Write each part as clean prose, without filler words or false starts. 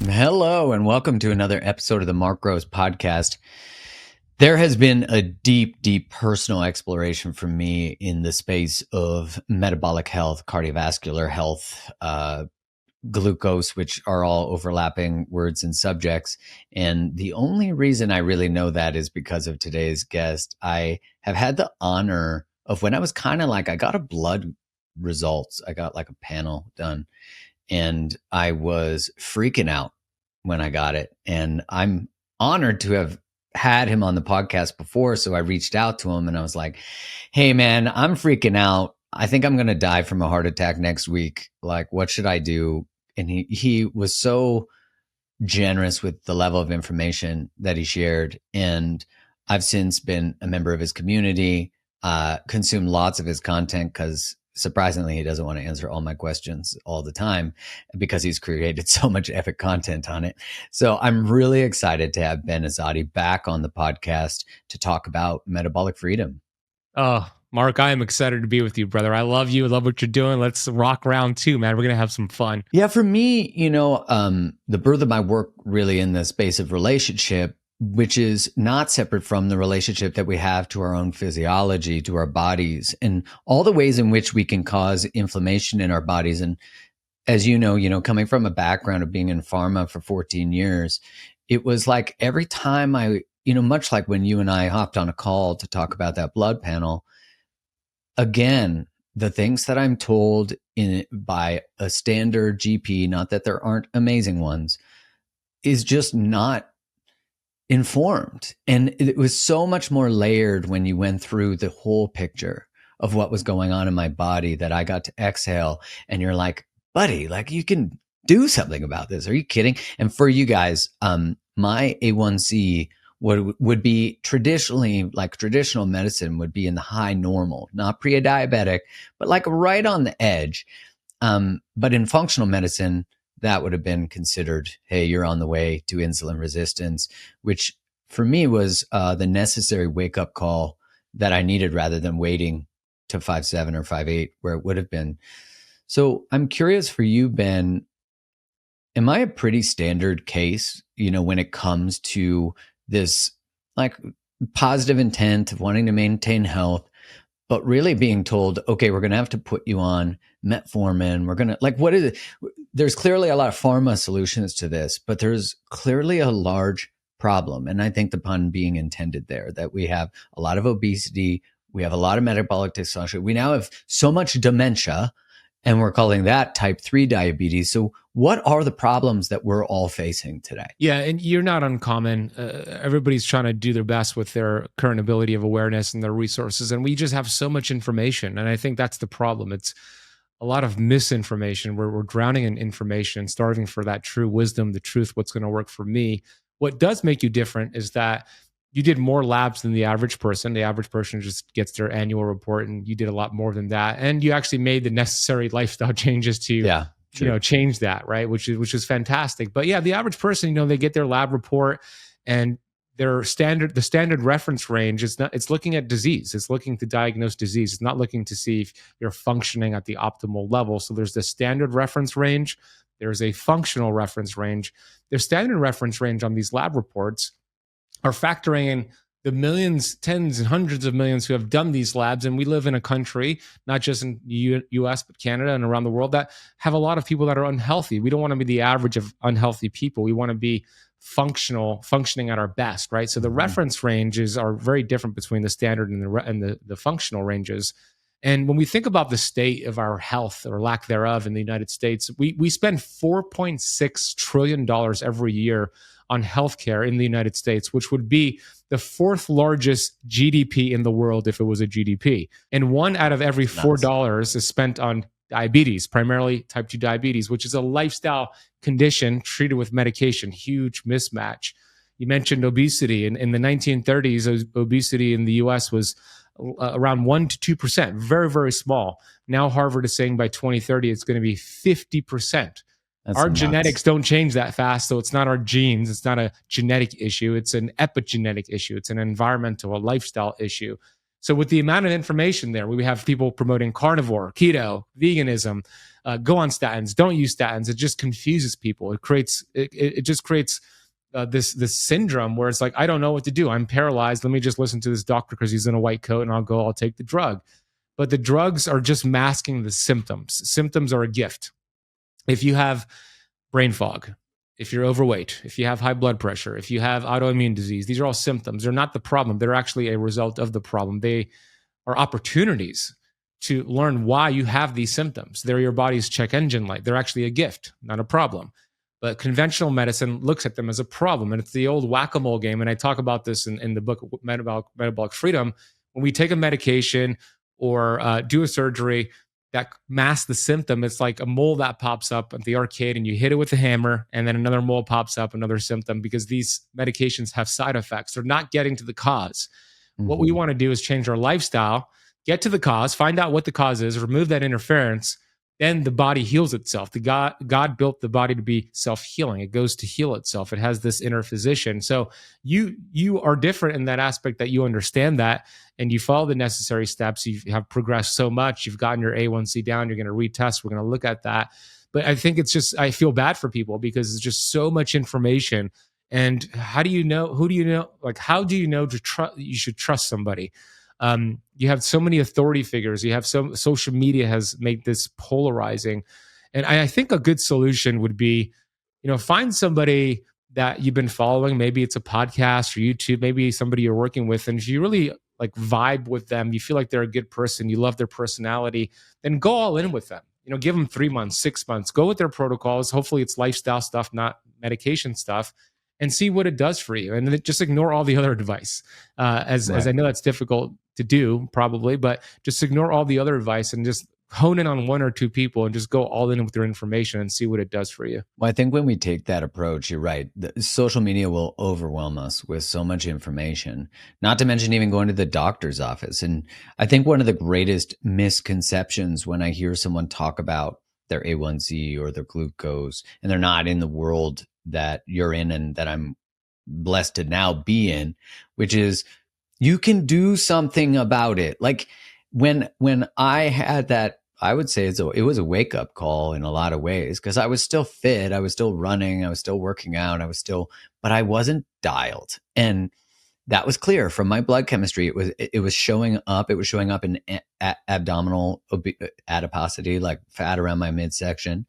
Hello, and welcome to another episode of the Mark Groves podcast. There has been a deep, deep personal exploration for me in the space of metabolic health, cardiovascular health, glucose, which are all overlapping words and subjects. And the only reason I really know that is because of today's guest. I have had the honor of when I was kind of like, I got a blood results. I got like a panel done. And I was freaking out when I got it. And I'm honored to have had him on the podcast before. So I reached out to him and I was like, hey, man, I'm freaking out. I think I'm going to die from a heart attack next week. Like, what should I do? And he was so generous with the level of information that he shared. And I've since been a member of his community, consumed lots of his content because surprisingly, he doesn't want to answer all my questions all the time because he's created so much epic content on it. So I'm really excited to have Ben Azadi back on the podcast to talk about metabolic freedom. Oh, Mark, I am excited to be with you, brother. I love you. I love what you're doing. Let's rock round two, man. We're going to have some fun. Yeah, for me, the birth of my work really in the space of relationship, which is not separate from the relationship that we have to our own physiology, to our bodies, and all the ways in which we can cause inflammation in our bodies. And as you know, coming from a background of being in pharma for 14 years, it was like every time much like when you and I hopped on a call to talk about that blood panel, again, the things that I'm told by a standard GP, not that there aren't amazing ones, is just not informed. And it was so much more layered when you went through the whole picture of what was going on in my body that I got to exhale. And you're like, buddy, like you can do something about this. Are you kidding? And for you guys, my A1C would be traditionally, like traditional medicine would be in the high normal, not pre-diabetic, but like right on the edge. But in functional medicine, that would have been considered, hey, you're on the way to insulin resistance, which for me was the necessary wake-up call that I needed rather than waiting to 5'7" or 5'8", where it would have been. So I'm curious for you, Ben, am I a pretty standard case, when it comes to this like positive intent of wanting to maintain health, but really being told, okay, we're going to have to put you on metformin. We're going to what is it? There's clearly a lot of pharma solutions to this, but there's clearly a large problem. And I think the pun being intended there, that we have a lot of obesity. We have a lot of metabolic dysfunction. We now have so much dementia, and we're calling that type 3 diabetes. So what are the problems that we're all facing today? Yeah, and you're not uncommon. Everybody's trying to do their best with their current ability of awareness and their resources. And we just have so much information. And I think that's the problem. It's a lot of misinformation where we're drowning in information, starving for that true wisdom, the truth, what's going to work for me. What does make you different is that you did more labs than the average person. The average person just gets their annual report, and you did a lot more than that. And you actually made the necessary lifestyle changes to change that, right? Which is fantastic. But yeah, the average person, they get their lab report and the standard reference range it's looking at disease. It's looking to diagnose disease. It's not looking to see if you're functioning at the optimal level. So there's the standard reference range. There's a functional reference range. There's standard reference range on these lab reports are factoring in the millions, tens and hundreds of millions who have done these labs. And we live in a country, not just in the US, but Canada and around the world, that have a lot of people that are unhealthy. We don't want to be the average of unhealthy people. We want to be functioning at our best, right? So the reference ranges are very different between the standard and the functional ranges. And when we think about the state of our health or lack thereof in the United States, we spend $4.6 trillion every year on healthcare in the United States, which would be the fourth largest GDP in the world if it was a GDP. And one out of every $4 is spent on diabetes, primarily type 2 diabetes, which is a lifestyle condition treated with medication. Huge mismatch. You mentioned obesity. In the 1930s, obesity in the US was around 1% to 2%, very, very small. Now Harvard is saying by 2030, it's going to be 50%. Our genetics don't change that fast, so it's not our genes. It's not a genetic issue. It's an epigenetic issue. It's an environmental, a lifestyle issue. So with the amount of information there, we have people promoting carnivore, keto, veganism, go on statins, don't use statins. It just confuses people. It just creates this syndrome where it's like, I don't know what to do. I'm paralyzed. Let me just listen to this doctor because he's in a white coat, and I'll take the drug. But the drugs are just masking the symptoms. Symptoms are a gift. If you have brain fog, if you're overweight, if you have high blood pressure, if you have autoimmune disease, these are all symptoms. They're not the problem. They're actually a result of the problem. They are opportunities to learn why you have these symptoms. They're your body's check engine light. They're actually a gift, not a problem. But conventional medicine looks at them as a problem. And it's the old whack-a-mole game. And I talk about this in the book, Metabolic Freedom. When we take a medication or do a surgery that masks the symptom, it's like a mole that pops up at the arcade and you hit it with a hammer, and then another mole pops up, another symptom, because these medications have side effects. They're not getting to the cause. Mm-hmm. What we want to do is change our lifestyle, get to the cause, find out what the cause is, remove that interference, then the body heals itself. God built the body to be self-healing. It goes to heal itself. It has this inner physician. So you are different in that aspect, that you understand that and you follow the necessary steps. You have progressed so much. You've gotten your A1C down. You're going to retest. We're going to look at that. But I think it's just, I feel bad for people because it's just so much information. And how do you know? Who do you know? Like, how do you know you should trust somebody? You have so many authority figures. You have social media has made this polarizing. And I think a good solution would be, find somebody that you've been following. Maybe it's a podcast or YouTube, maybe somebody you're working with. And if you really like vibe with them, you feel like they're a good person, you love their personality, then go all in with them. Give them 3 months, 6 months, go with their protocols. Hopefully it's lifestyle stuff, not medication stuff, and see what it does for you. And then just ignore all the other advice. As I know that's difficult to do probably, but just ignore all the other advice and just hone in on 1 or 2 people and just go all in with your information and see what it does for you. Well, I think when we take that approach, you're right. Social media will overwhelm us with so much information, not to mention even going to the doctor's office. And I think one of the greatest misconceptions when I hear someone talk about their A1C or their glucose, and they're not in the world that you're in and that I'm blessed to now be in, which is you can do something about it. Like when I had that, I would say it was a wake up call in a lot of ways, because I was still fit. I was still running. I was still working out. But I wasn't dialed. And that was clear from my blood chemistry. It was showing up. It was showing up in abdominal adiposity, like fat around my midsection.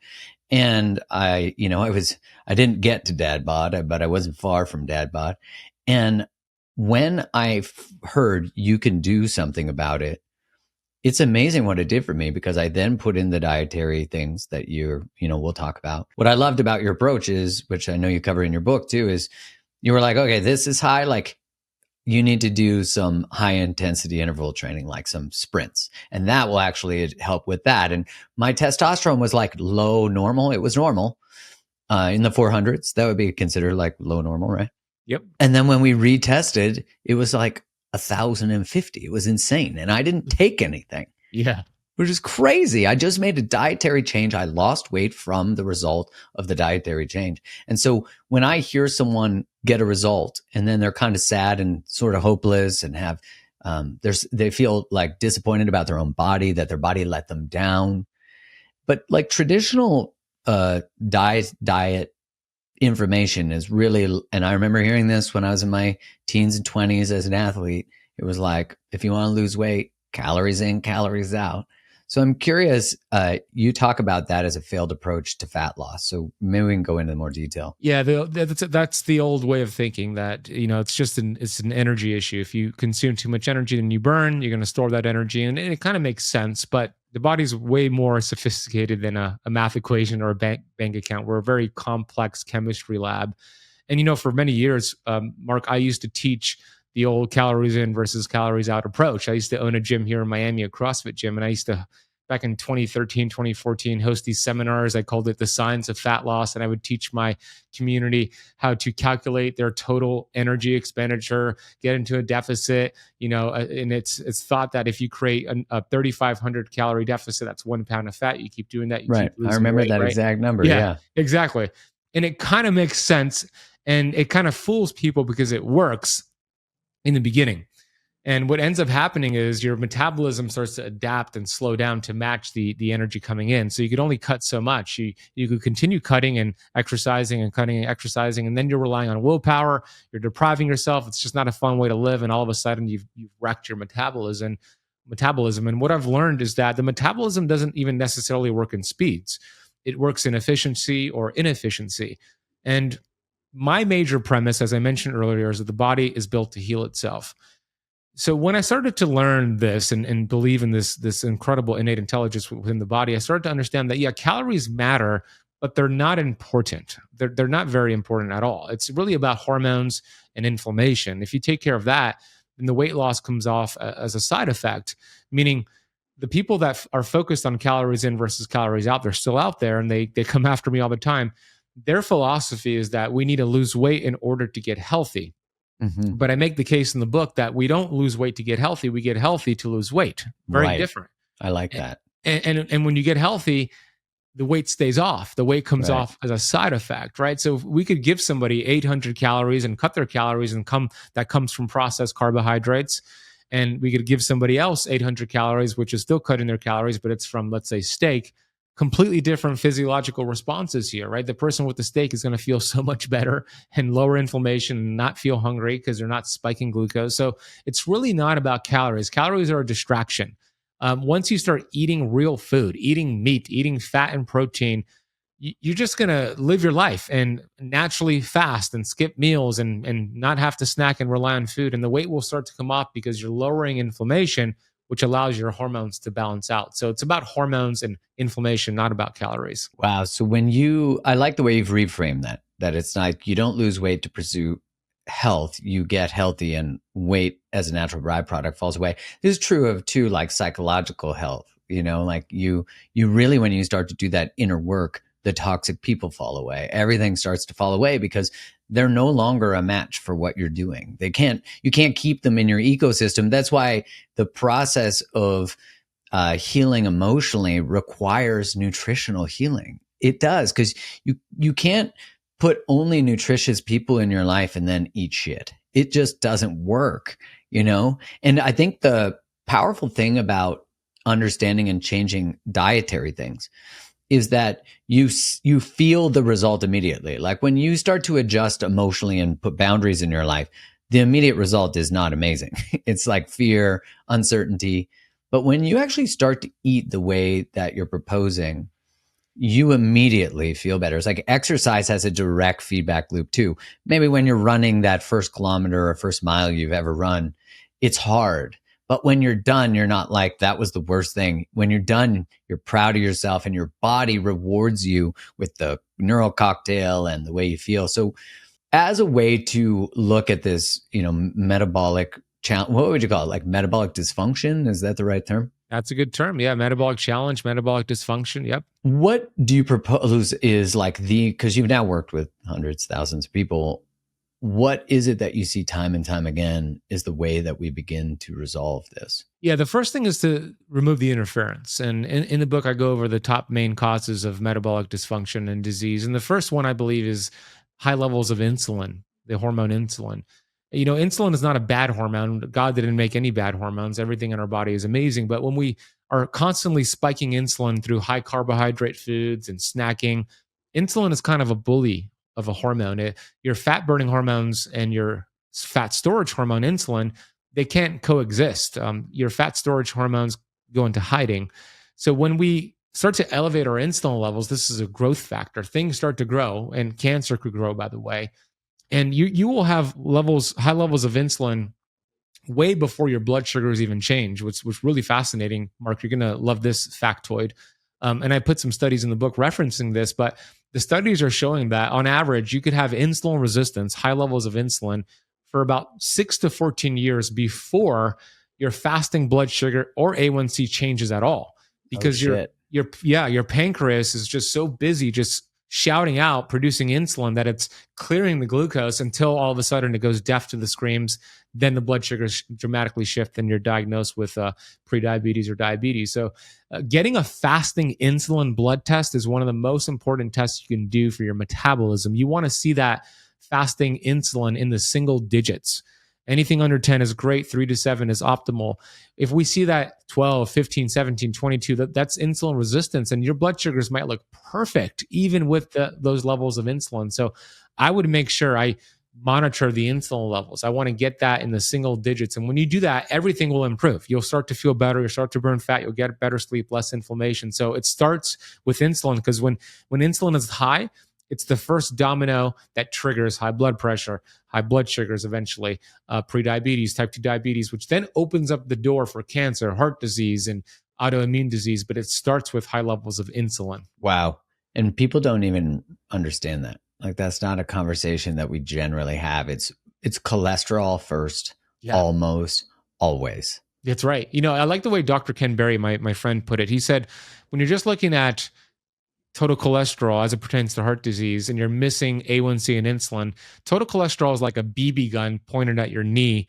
And I didn't get to dad bod, but I wasn't far from dad bod. And when I heard you can do something about it, it's amazing what it did for me, because I then put in the dietary things that we'll talk about. What I loved about your approach is, which I know you cover in your book too, is you were like, okay, this is high. Like you need to do some high intensity interval training, like some sprints. And that will actually help with that. And my testosterone was like low normal. It was normal in the 400s. That would be considered like low normal, right? Yep. And then when we retested, it was like 1,050. It was insane. And I didn't take anything. Yeah. Which is crazy. I just made a dietary change. I lost weight from the result of the dietary change. And so when I hear someone get a result and then they're kind of sad and sort of hopeless and have, they feel like disappointed about their own body, that their body let them down. But like traditional diet information is really, and I remember hearing this when I was in my teens and 20s as an athlete. It was like, if you want to lose weight, calories in, calories out. So I'm curious, you talk about that as a failed approach to fat loss. So maybe we can go into more detail. Yeah, that's the old way of thinking, that it's an energy issue. If you consume too much energy than you burn, you're going to store that energy, and it kind of makes sense. But the body's way more sophisticated than a math equation or a bank account. We're a very complex chemistry lab, and for many years, Mark, I used to teach the old calories in versus calories out approach. I used to own a gym here in Miami, a CrossFit gym, and I used to, back in 2013, 2014, host these seminars. I called it The Science of Fat Loss, and I would teach my community how to calculate their total energy expenditure, get into a deficit, and it's thought that if you create a 3,500 calorie deficit, that's 1 pound of fat. You keep doing that. Right. I remember weight, that right? Exact number. Yeah, exactly. And it kind of makes sense, and it kind of fools people because it works in the beginning. And what ends up happening is your metabolism starts to adapt and slow down to match the energy coming in. So you could only cut so much. You could continue cutting and exercising and cutting and exercising, and then you're relying on willpower. You're depriving yourself. It's just not a fun way to live. And all of a sudden, you've wrecked your metabolism. And what I've learned is that the metabolism doesn't even necessarily work in speeds. It works in efficiency or inefficiency. And my major premise, as I mentioned earlier, is that the body is built to heal itself. So when I started to learn this and believe in this incredible innate intelligence within the body, I started to understand that, yeah, calories matter, but they're not important. They're not very important at all. It's really about hormones and inflammation. If you take care of that, then the weight loss comes off as a side effect, meaning the people that are focused on calories in versus calories out, they're still out there, and they come after me all the time. Their philosophy is that we need to lose weight in order to get healthy. Mm-hmm. But I make the case in the book that we don't lose weight to get healthy. We get healthy to lose weight. Very different. I like that. And when you get healthy, the weight stays off. The weight comes off as a side effect, right? So if we could give somebody 800 calories and cut their calories that comes from processed carbohydrates, and we could give somebody else 800 calories, which is still cutting their calories, but it's from, let's say, steak. Completely different physiological responses here, right? The person with the steak is going to feel so much better and lower inflammation and not feel hungry because they're not spiking glucose. So it's really not about calories. Calories are a distraction. Once you start eating real food, eating meat, eating fat and protein, you're just going to live your life and naturally fast and skip meals and not have to snack and rely on food. And the weight will start to come off because you're lowering inflammation, which allows your hormones to balance out. So it's about hormones and inflammation, not about calories. Wow. So I like the way you've reframed that it's like you don't lose weight to pursue health, you get healthy, and weight as a natural byproduct falls away. This is true of too, like psychological health, like you really, when you start to do that inner work, the toxic people fall away. Everything starts to fall away because they're no longer a match for what you're doing. You can't keep them in your ecosystem. That's why the process of healing emotionally requires nutritional healing. It does, because you can't put only nutritious people in your life and then eat shit. It just doesn't work, And I think the powerful thing about understanding and changing dietary things is that you feel the result immediately. Like when you start to adjust emotionally and put boundaries in your life, the immediate result is not amazing. It's like fear, uncertainty. But when you actually start to eat the way that you're proposing, you immediately feel better. It's like exercise has a direct feedback loop too. Maybe when you're running that first kilometer or first mile you've ever run, it's hard. But when you're done, you're not like, that was the worst thing. When you're done, you're proud of yourself and your body rewards you with the neural cocktail and the way you feel. So as a way to look at this, metabolic challenge, what would you call it? Like metabolic dysfunction? Is that the right term? That's a good term. Yeah. Metabolic challenge, metabolic dysfunction. Yep. What do you propose is like because you've now worked with hundreds, thousands of people, what is it that you see time and time again is the way that we begin to resolve this? Yeah, the first thing is to remove the interference. And in the book, I go over the top main causes of metabolic dysfunction and disease. And the first one, I believe, is high levels of insulin, the hormone insulin. Insulin is not a bad hormone. God didn't make any bad hormones. Everything in our body is amazing. But when we are constantly spiking insulin through high carbohydrate foods and snacking, insulin is kind of a bully of a hormone. Your fat burning hormones and your fat storage hormone insulin, they can't coexist. Your fat storage hormones go into hiding. So when we start to elevate our insulin levels, this is a growth factor. Things start to grow, and cancer could grow, by the way. And you will have high levels of insulin way before your blood sugars even change, which was really fascinating. Mark, you're going to love this factoid. And I put some studies in the book referencing this, but the studies are showing that on average, you could have insulin resistance, high levels of insulin, for about 6 to 14 years before your fasting blood sugar or A1C changes at all. Because your pancreas is just so busy just shouting out, producing insulin, that it's clearing the glucose until all of a sudden it goes deaf to the screams. Then the blood sugars dramatically shift and you're diagnosed with prediabetes or diabetes. So getting a fasting insulin blood test is one of the most important tests you can do for your metabolism. You want to see that fasting insulin in the single digits. Anything under 10 is great. 3 to 7 is optimal. If we see that 12, 15, 17, 22, that's insulin resistance, and your blood sugars might look perfect even with those levels of insulin. So I would make sure I monitor the insulin levels. I want to get that in the single digits. And when you do that, everything will improve. You'll start to feel better. You'll start to burn fat. You'll get better sleep, less inflammation. So it starts with insulin, because when insulin is high, it's the first domino that triggers high blood pressure, high blood sugars, eventually prediabetes, type 2 diabetes, which then opens up the door for cancer, heart disease, and autoimmune disease. But it starts with high levels of insulin. Wow. And people don't even understand that. Like, that's not a conversation that we generally have. It's cholesterol first, almost always. That's right. I like the way Dr. Ken Berry, my friend, put it. He said, when you're just looking at total cholesterol as it pertains to heart disease and you're missing A1C and insulin, total cholesterol is like a BB gun pointed at your knee.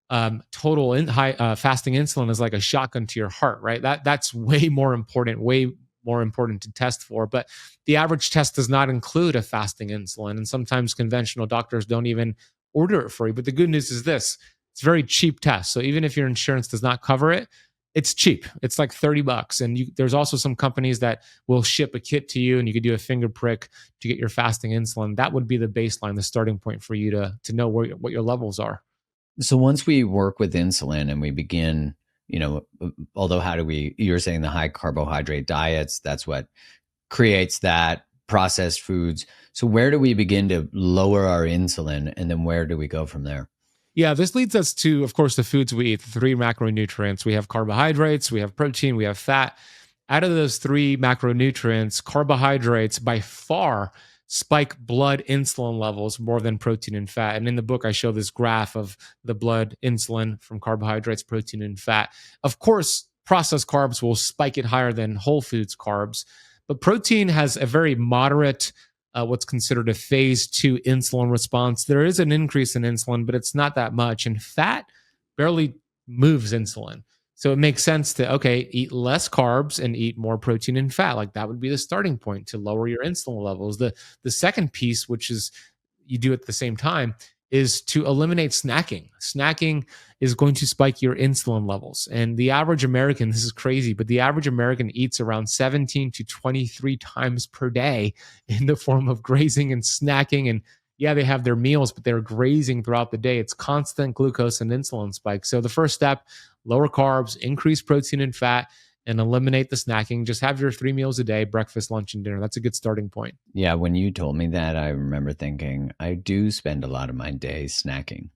Fasting insulin is like a shotgun to your heart, right? That's way more important to test for. But the average test does not include a fasting insulin. And sometimes conventional doctors don't even order it for you. But the good news is this: it's a very cheap test. So even if your insurance does not cover it, it's cheap. It's like $30. And there's also some companies that will ship a kit to you, and you could do a finger prick to get your fasting insulin. That would be the baseline, the starting point for you to know what your levels are. So once we work with insulin and we begin, although you're saying the high carbohydrate diets, that's what creates that, processed foods. So where do we begin to lower our insulin, and then where do we go from there? Yeah, this leads us to, of course, the foods we eat, the 3 macronutrients. We have carbohydrates, we have protein, we have fat. Out of those 3 macronutrients, carbohydrates by far spike blood insulin levels more than protein and fat. And in the book, I show this graph of the blood insulin from carbohydrates, protein, and fat. Of course, processed carbs will spike it higher than whole foods carbs, but protein has a very moderate what's considered a phase 2 insulin response. There is an increase in insulin, but it's not that much. And fat barely moves insulin. So it makes sense to, eat less carbs and eat more protein and fat. Like, that would be the starting point to lower your insulin levels. The second piece, which is you do at the same time, is to eliminate snacking. Snacking is going to spike your insulin levels. And the average American, this is crazy, but the average American eats around 17 to 23 times per day in the form of grazing and snacking. And yeah, they have their meals, but they're grazing throughout the day. It's constant glucose and insulin spikes. So the first step, lower carbs, increase protein and fat, and eliminate the snacking. Just have your 3 meals a day, breakfast, lunch, and dinner. That's a good starting point. Yeah, when you told me that, I remember thinking, I do spend a lot of my day snacking.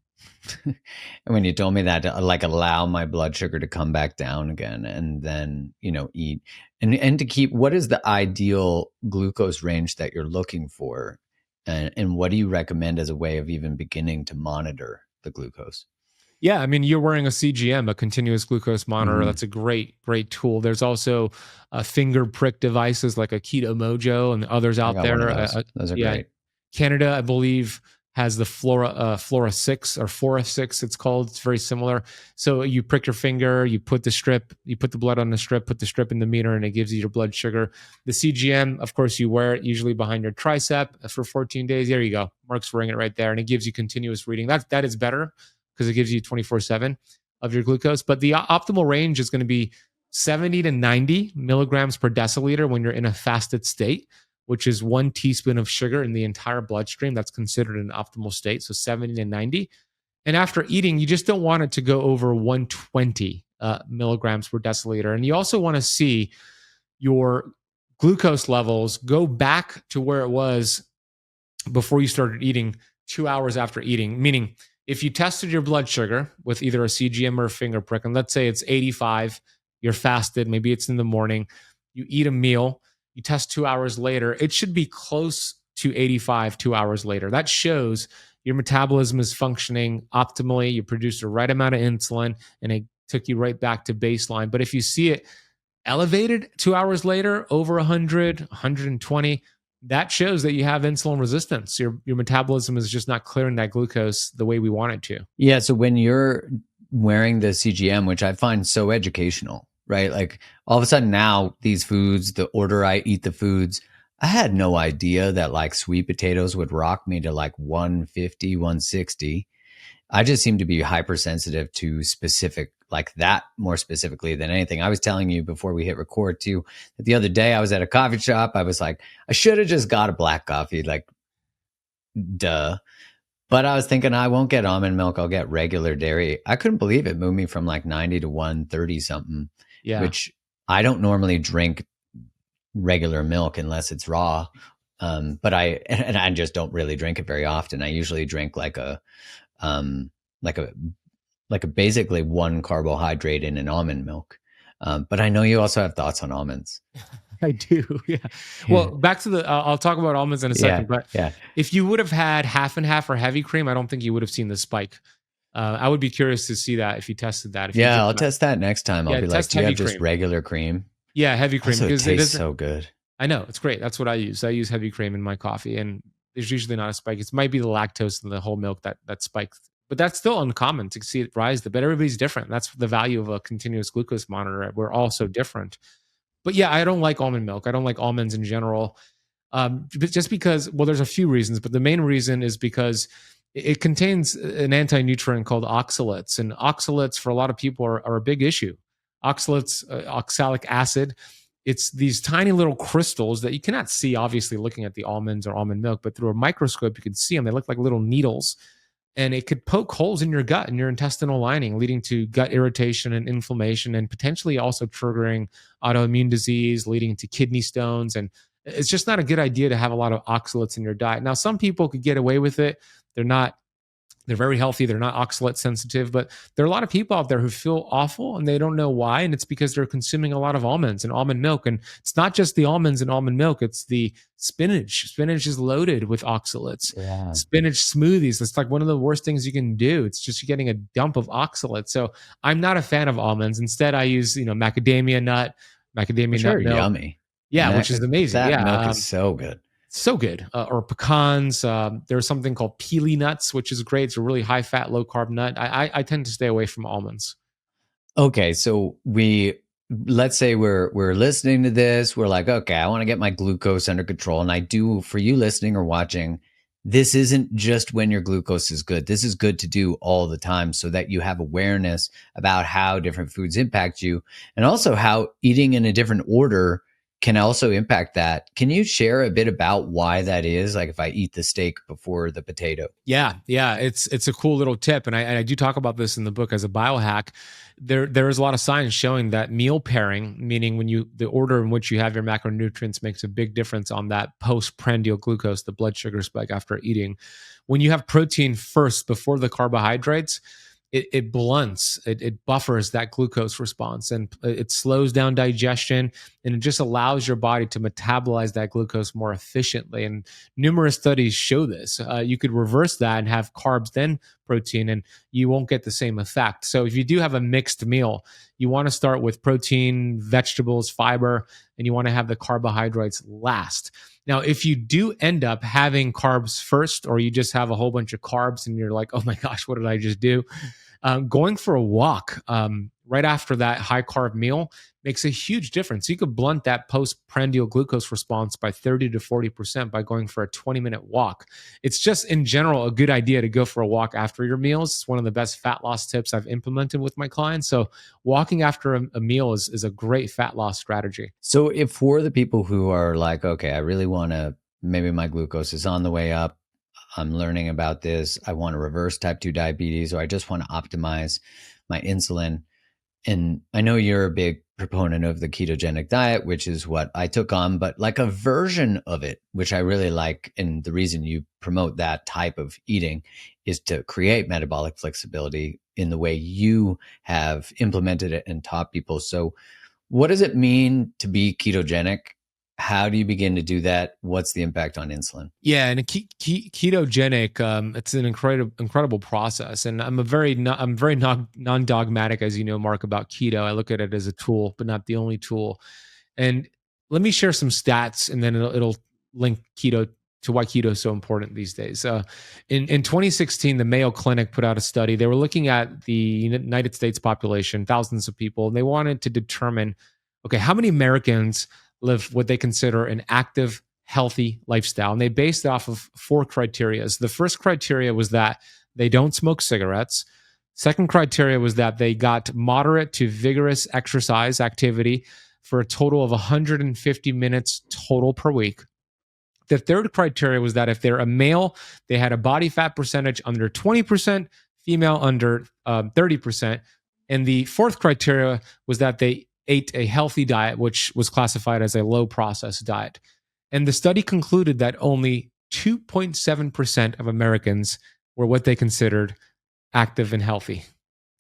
And when you told me that, to allow my blood sugar to come back down again, and then, eat. And to keep, what is the ideal glucose range that you're looking for? And what do you recommend as a way of even beginning to monitor the glucose? Yeah, I mean, you're wearing a CGM, a continuous glucose monitor. Mm-hmm. That's a great tool. There's also finger prick devices like a Keto Mojo and others out there. Those are great. Canada, I believe, has the Flora 6 or Fora 6, it's called. It's very similar. So you prick your finger, you put the blood on the strip, put the strip in the meter, and it gives you your blood sugar. The CGM, of course, you wear it usually behind your tricep for 14 days. There you go. Mark's wearing it right there, and it gives you continuous reading. That is better, because it gives you 24/7 of your glucose. But the optimal range is going to be 70 to 90 milligrams per deciliter when you're in a fasted state, which is 1 teaspoon of sugar in the entire bloodstream. That's considered an optimal state. So 70 to 90. And after eating, you just don't want it to go over 120 milligrams per deciliter. And you also want to see your glucose levels go back to where it was before you started eating 2 hours after eating, meaning if you tested your blood sugar with either a CGM or a finger prick, and let's say it's 85, you're fasted, maybe it's in the morning, you eat a meal, you test 2 hours later, it should be close to 85 2 hours later. That shows your metabolism is functioning optimally, you produced the right amount of insulin, and it took you right back to baseline. But if you see it elevated 2 hours later, over 100, 120, that shows that you have insulin resistance. Your metabolism is just not clearing that glucose the way we want it to. Yeah. So when you're wearing the CGM, which I find so educational, right? Like, all of a sudden now these foods, the order I eat the foods, I had no idea that sweet potatoes would rock me to 150, 160. I just seem to be hypersensitive to specific, like that more specifically than anything. I was telling you before we hit record too, that the other day I was at a coffee shop. I was like, I should have just got a black coffee, like, duh. But I was thinking I won't get almond milk. I'll get regular dairy. I couldn't believe it moved me from like 90 to 130 something, Yeah. which I don't normally drink regular milk unless it's raw. But I just don't really drink it very often. I usually drink like a basically one carbohydrate in an almond milk. But I know you also have thoughts on almonds. I do. Yeah. Well, back to I'll talk about almonds in a second, but yeah. If you would have had half and half or heavy cream, I don't think you would have seen the spike. I would be curious to see that if you tested that. I'll test that next time. I'll be like, do you have just regular cream? Yeah, heavy cream. Also, because it tastes so good. I know, it's great. That's what I use. I use heavy cream in my coffee, and there's usually not a spike. It might be the lactose in the whole milk that spikes. But that's still uncommon to see it rise. But everybody's different. That's the value of a continuous glucose monitor. We're all so different. But yeah, I don't like almond milk. I don't like almonds in general. Just because, well, there's a few reasons, but the main reason is because it contains an anti-nutrient called oxalates. And oxalates for a lot of people are a big issue. Oxalates, oxalic acid, it's these tiny little crystals that you cannot see, obviously, looking at the almonds or almond milk, but through a microscope, you can see them. They look like little needles. And it could poke holes in your gut and your intestinal lining, leading to gut irritation and inflammation, and potentially also triggering autoimmune disease, leading to kidney stones. And it's just not a good idea to have a lot of oxalates in your diet. Now, some people could get away with it. They're very healthy. They're not oxalate sensitive, but there are a lot of people out there who feel awful and they don't know why. And it's because they're consuming a lot of almonds and almond milk. And it's not just the almonds and almond milk. It's the spinach. Spinach is loaded with oxalates. Yeah. Spinach smoothies. That's like one of the worst things you can do. It's just getting a dump of oxalates. So I'm not a fan of almonds. Instead, I use, macadamia nut milk. Yummy. Yeah, which is amazing. That milk is so good. So good. Or pecans. There's something called peely nuts, which is great. It's a really high fat, low carb nut. I tend to stay away from almonds. Okay, so let's say we're listening to this. We're like, okay, I want to get my glucose under control, and I do. For you listening or watching, this isn't just when your glucose is good. This is good to do all the time, so that you have awareness about how different foods impact you, and also how eating in a different order can also impact that. Can you share a bit about why that is? Like if I eat the steak before the potato? Yeah. It's a cool little tip. And I do talk about this in the book as a biohack. There is a lot of science showing that meal pairing, meaning the order in which you have your macronutrients, makes a big difference on that postprandial glucose, the blood sugar spike after eating. When you have protein first before the carbohydrates, it blunts, it buffers that glucose response, and it slows down digestion, and it just allows your body to metabolize that glucose more efficiently. And numerous studies show this. You could reverse that and have carbs then protein, and you won't get the same effect. So if you do have a mixed meal, you want to start with protein, vegetables, fiber, and you want to have the carbohydrates last. Now, if you do end up having carbs first, or you just have a whole bunch of carbs and you're like, oh my gosh, what did I just do? Going for a walk right after that high carb meal makes a huge difference. You could blunt that postprandial glucose response by 30 to 40% by going for a 20-minute walk. It's just in general a good idea to go for a walk after your meals. It's one of the best fat loss tips I've implemented with my clients. So walking after a meal is a great fat loss strategy. So if for the people who are like, okay, I really want to, maybe my glucose is on the way up, I'm learning about this, I want to reverse type 2 diabetes, or I just want to optimize my insulin. And I know you're a big proponent of the ketogenic diet, which is what I took on, but like a version of it, which I really like. And the reason you promote that type of eating is to create metabolic flexibility in the way you have implemented it and taught people. So what does it mean to be ketogenic? How do you begin to do that? What's the impact on insulin? Yeah, and ketogenic, it's an incredible process. And I'm very non-dogmatic, as you know, Mark, about keto. I look at it as a tool, but not the only tool. And let me share some stats, and then it'll link keto to why keto is so important these days. In 2016, the Mayo Clinic put out a study. They were looking at the United States population, thousands of people, and they wanted to determine, okay, how many Americans live what they consider an active, healthy lifestyle. And they based it off of 4 criteria. The first criteria was that they don't smoke cigarettes. Second criteria was that they got moderate to vigorous exercise activity for a total of 150 minutes total per week. The third criteria was that if they're a male, they had a body fat percentage under 20%, female under 30%. And the fourth criteria was that they ate a healthy diet, which was classified as a low processed diet. And the study concluded that only 2.7% of Americans were what they considered active and healthy.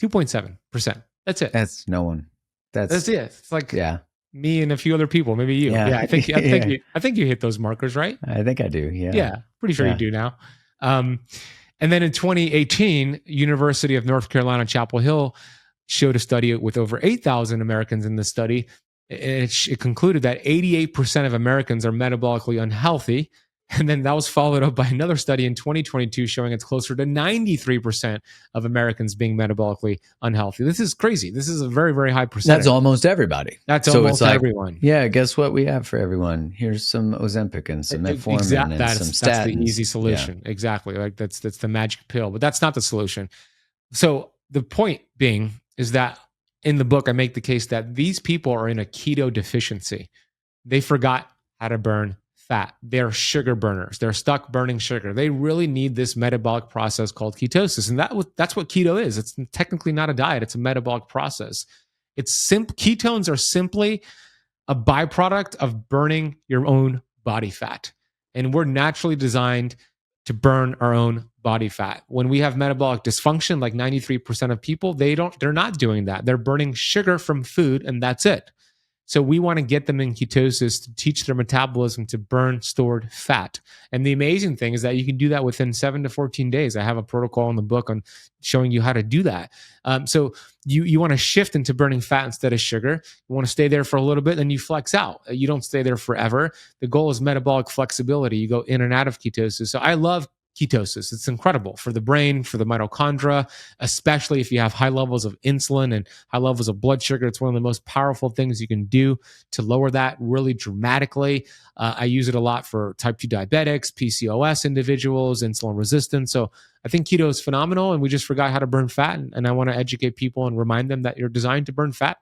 2.7%. That's it. That's no one. That's it. It's like yeah. Me and a few other people, maybe you. Yeah, I think you hit those markers, right? I think I do. Yeah. Yeah, pretty sure you do now. And then in 2018, University of North Carolina, Chapel Hill showed a study with over 8,000 Americans in the study. It concluded that 88% of Americans are metabolically unhealthy. And then that was followed up by another study in 2022 showing it's closer to 93% of Americans being metabolically unhealthy. This is crazy. This is a very, very high percentage. That's almost everybody. That's almost everyone. Yeah, guess what we have for everyone? Here's some Ozempic and some metformin and some statins. That's the easy solution. Yeah. Exactly. Like that's the magic pill, but that's not the solution. So the point being is that in the book, I make the case that these people are in a keto deficiency. They forgot how to burn fat. They're sugar burners. They're stuck burning sugar. They really need this metabolic process called ketosis. And that's what keto is. It's technically not a diet. It's a metabolic process. Ketones are simply a byproduct of burning your own body fat. And we're naturally designed to burn our own body fat. When we have metabolic dysfunction, like 93% of people, they're not doing that. They're burning sugar from food and that's it. So we want to get them in ketosis to teach their metabolism to burn stored fat. And the amazing thing is that you can do that within 7 to 14 days. I have a protocol in the book on showing you how to do that. So you want to shift into burning fat instead of sugar. You want to stay there for a little bit, then you flex out. You don't stay there forever. The goal is metabolic flexibility. You go in and out of ketosis. So I love ketosis. It's incredible for the brain, for the mitochondria, especially if you have high levels of insulin and high levels of blood sugar. It's one of the most powerful things you can do to lower that really dramatically. I use it a lot for type 2 diabetics, PCOS individuals, insulin resistance. So I think keto is phenomenal and we just forgot how to burn fat. And I want to educate people and remind them that you're designed to burn fat.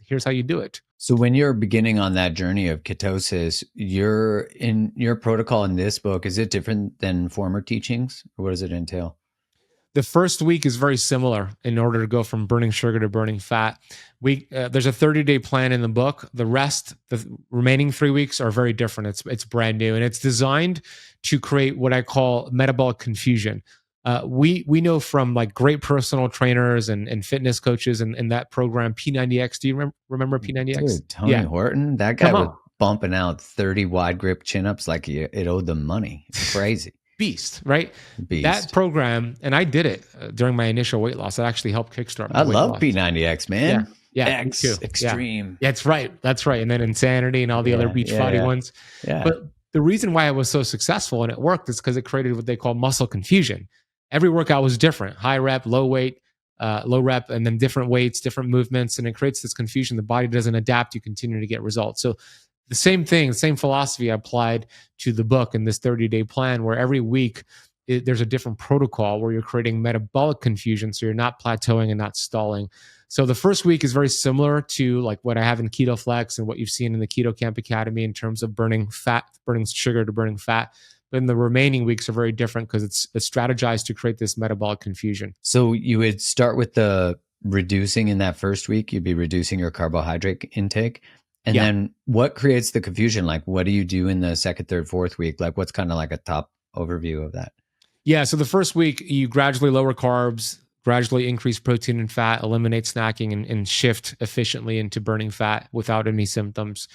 Here's how you do it. So when you're beginning on that journey of ketosis, your protocol in this book, is it different than former teachings? Or what does it entail? The first week is very similar in order to go from burning sugar to burning fat. There's a 30-day plan in the book. The remaining 3 weeks are very different. It's brand new and it's designed to create what I call metabolic confusion. We know from like great personal trainers and fitness coaches and that program P90X. Do you remember P90X? Dude, Tony Horton, that guy was bumping out 30 wide grip chin-ups like it owed them money. It's crazy. Beast, right? Beast. That program, and I did it during my initial weight loss. It actually helped kickstart my I weight love loss. P90X, man. Yeah, X, me too. Extreme. Yeah, that's right. And then Insanity and all the other Beachbody ones. Yeah. But the reason why it was so successful and it worked is because it created what they call muscle confusion. Every workout was different, high rep, low weight, low rep, and then different weights, different movements. And it creates this confusion. The body doesn't adapt. You continue to get results. So the same thing, the same philosophy I applied to the book in this 30-day plan where every week there's a different protocol where you're creating metabolic confusion. So you're not plateauing and not stalling. So the first week is very similar to like what I have in Keto Flex and what you've seen in the Keto Kamp Academy in terms of burning fat, burning sugar to burning fat. Then the remaining weeks are very different because it's strategized to create this metabolic confusion. So you would start with the reducing in that first week. You'd be reducing your carbohydrate intake. And then what creates the confusion? Like, what do you do in the second, third, fourth week? Like, what's kind of like a top overview of that? Yeah. So the first week, you gradually lower carbs, gradually increase protein and fat, eliminate snacking, and shift efficiently into burning fat without any symptoms.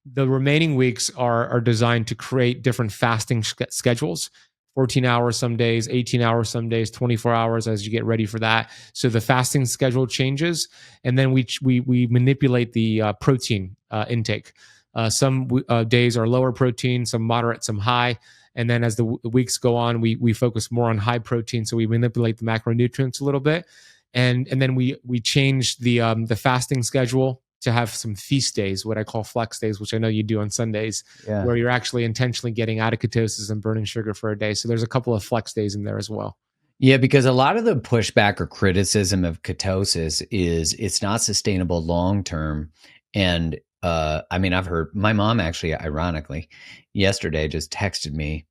The remaining weeks are designed to create different fasting schedules, 14 hours some days, 18 hours some days, 24 hours as you get ready for that. So the fasting schedule changes, and then we manipulate the protein intake. Some days are lower protein, some moderate, some high. And then as the weeks go on, we focus more on high protein. So we manipulate the macronutrients a little bit. And then we change the fasting schedule to have some feast days, what I call flex days, which I know you do on Sundays, where you're actually intentionally getting out of ketosis and burning sugar for a day. So there's a couple of flex days in there as well. Yeah, because a lot of the pushback or criticism of ketosis is it's not sustainable long term. And I mean, I've heard my mom actually, ironically, yesterday just texted me.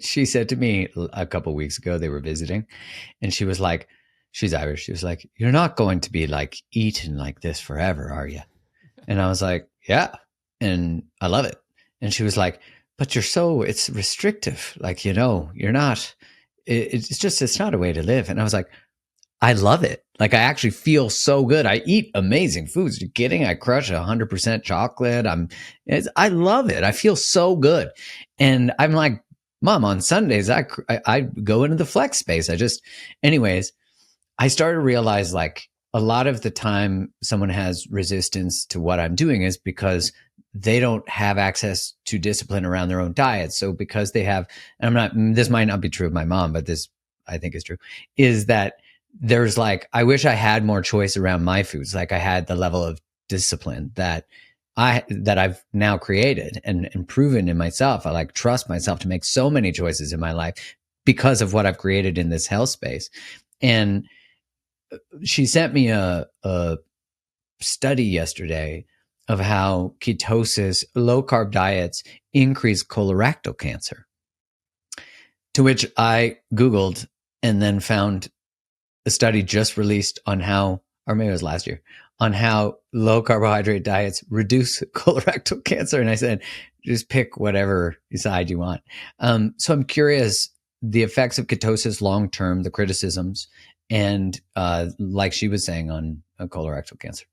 She said to me a couple weeks ago, they were visiting, and she was like, she's Irish. She was like, "You're not going to be like eating like this forever, are you?" And I was like, "Yeah." And I love it. And she was like, "But it's restrictive. Like, you're not, it's just, it's not a way to live." And I was like, "I love it. Like, I actually feel so good. I eat amazing foods. You're kidding? I crush 100% chocolate. I love it. I feel so good." And I'm like, "Mom, on Sundays, I go into the flex space. Anyways, I started to realize like a lot of the time someone has resistance to what I'm doing is because they don't have access to discipline around their own diet. So because they have, and this might not be true of my mom, but this I think is true, is that there's like, I wish I had more choice around my foods. Like I had the level of discipline that I've now created and proven in myself. I like trust myself to make so many choices in my life because of what I've created in this health space. And she sent me a study yesterday of how ketosis, low carb diets increase colorectal cancer. To which I Googled and then found a study just released on how, or maybe it was last year, on how low carbohydrate diets reduce colorectal cancer. And I said, just pick whatever side you want. So I'm curious the effects of ketosis long term, the criticisms, and like she was saying on colorectal cancer.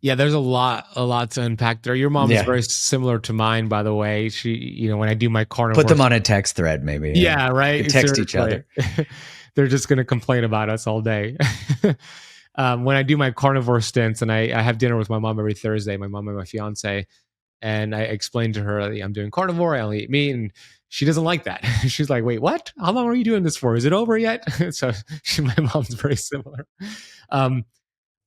Yeah, there's a lot to unpack there. Your mom is very similar to mine, by the way. She, when I do my carnivore, put them on a text thread, maybe. Yeah, right. You text each other. They're just going to complain about us all day. When I do my carnivore stints, and I have dinner with my mom every Thursday, my mom and my fiance, and I explain to her I'm doing carnivore, I only eat meat, and she doesn't like that. She's like, "Wait, what? How long are you doing this for? Is it over yet?" So my mom's very similar.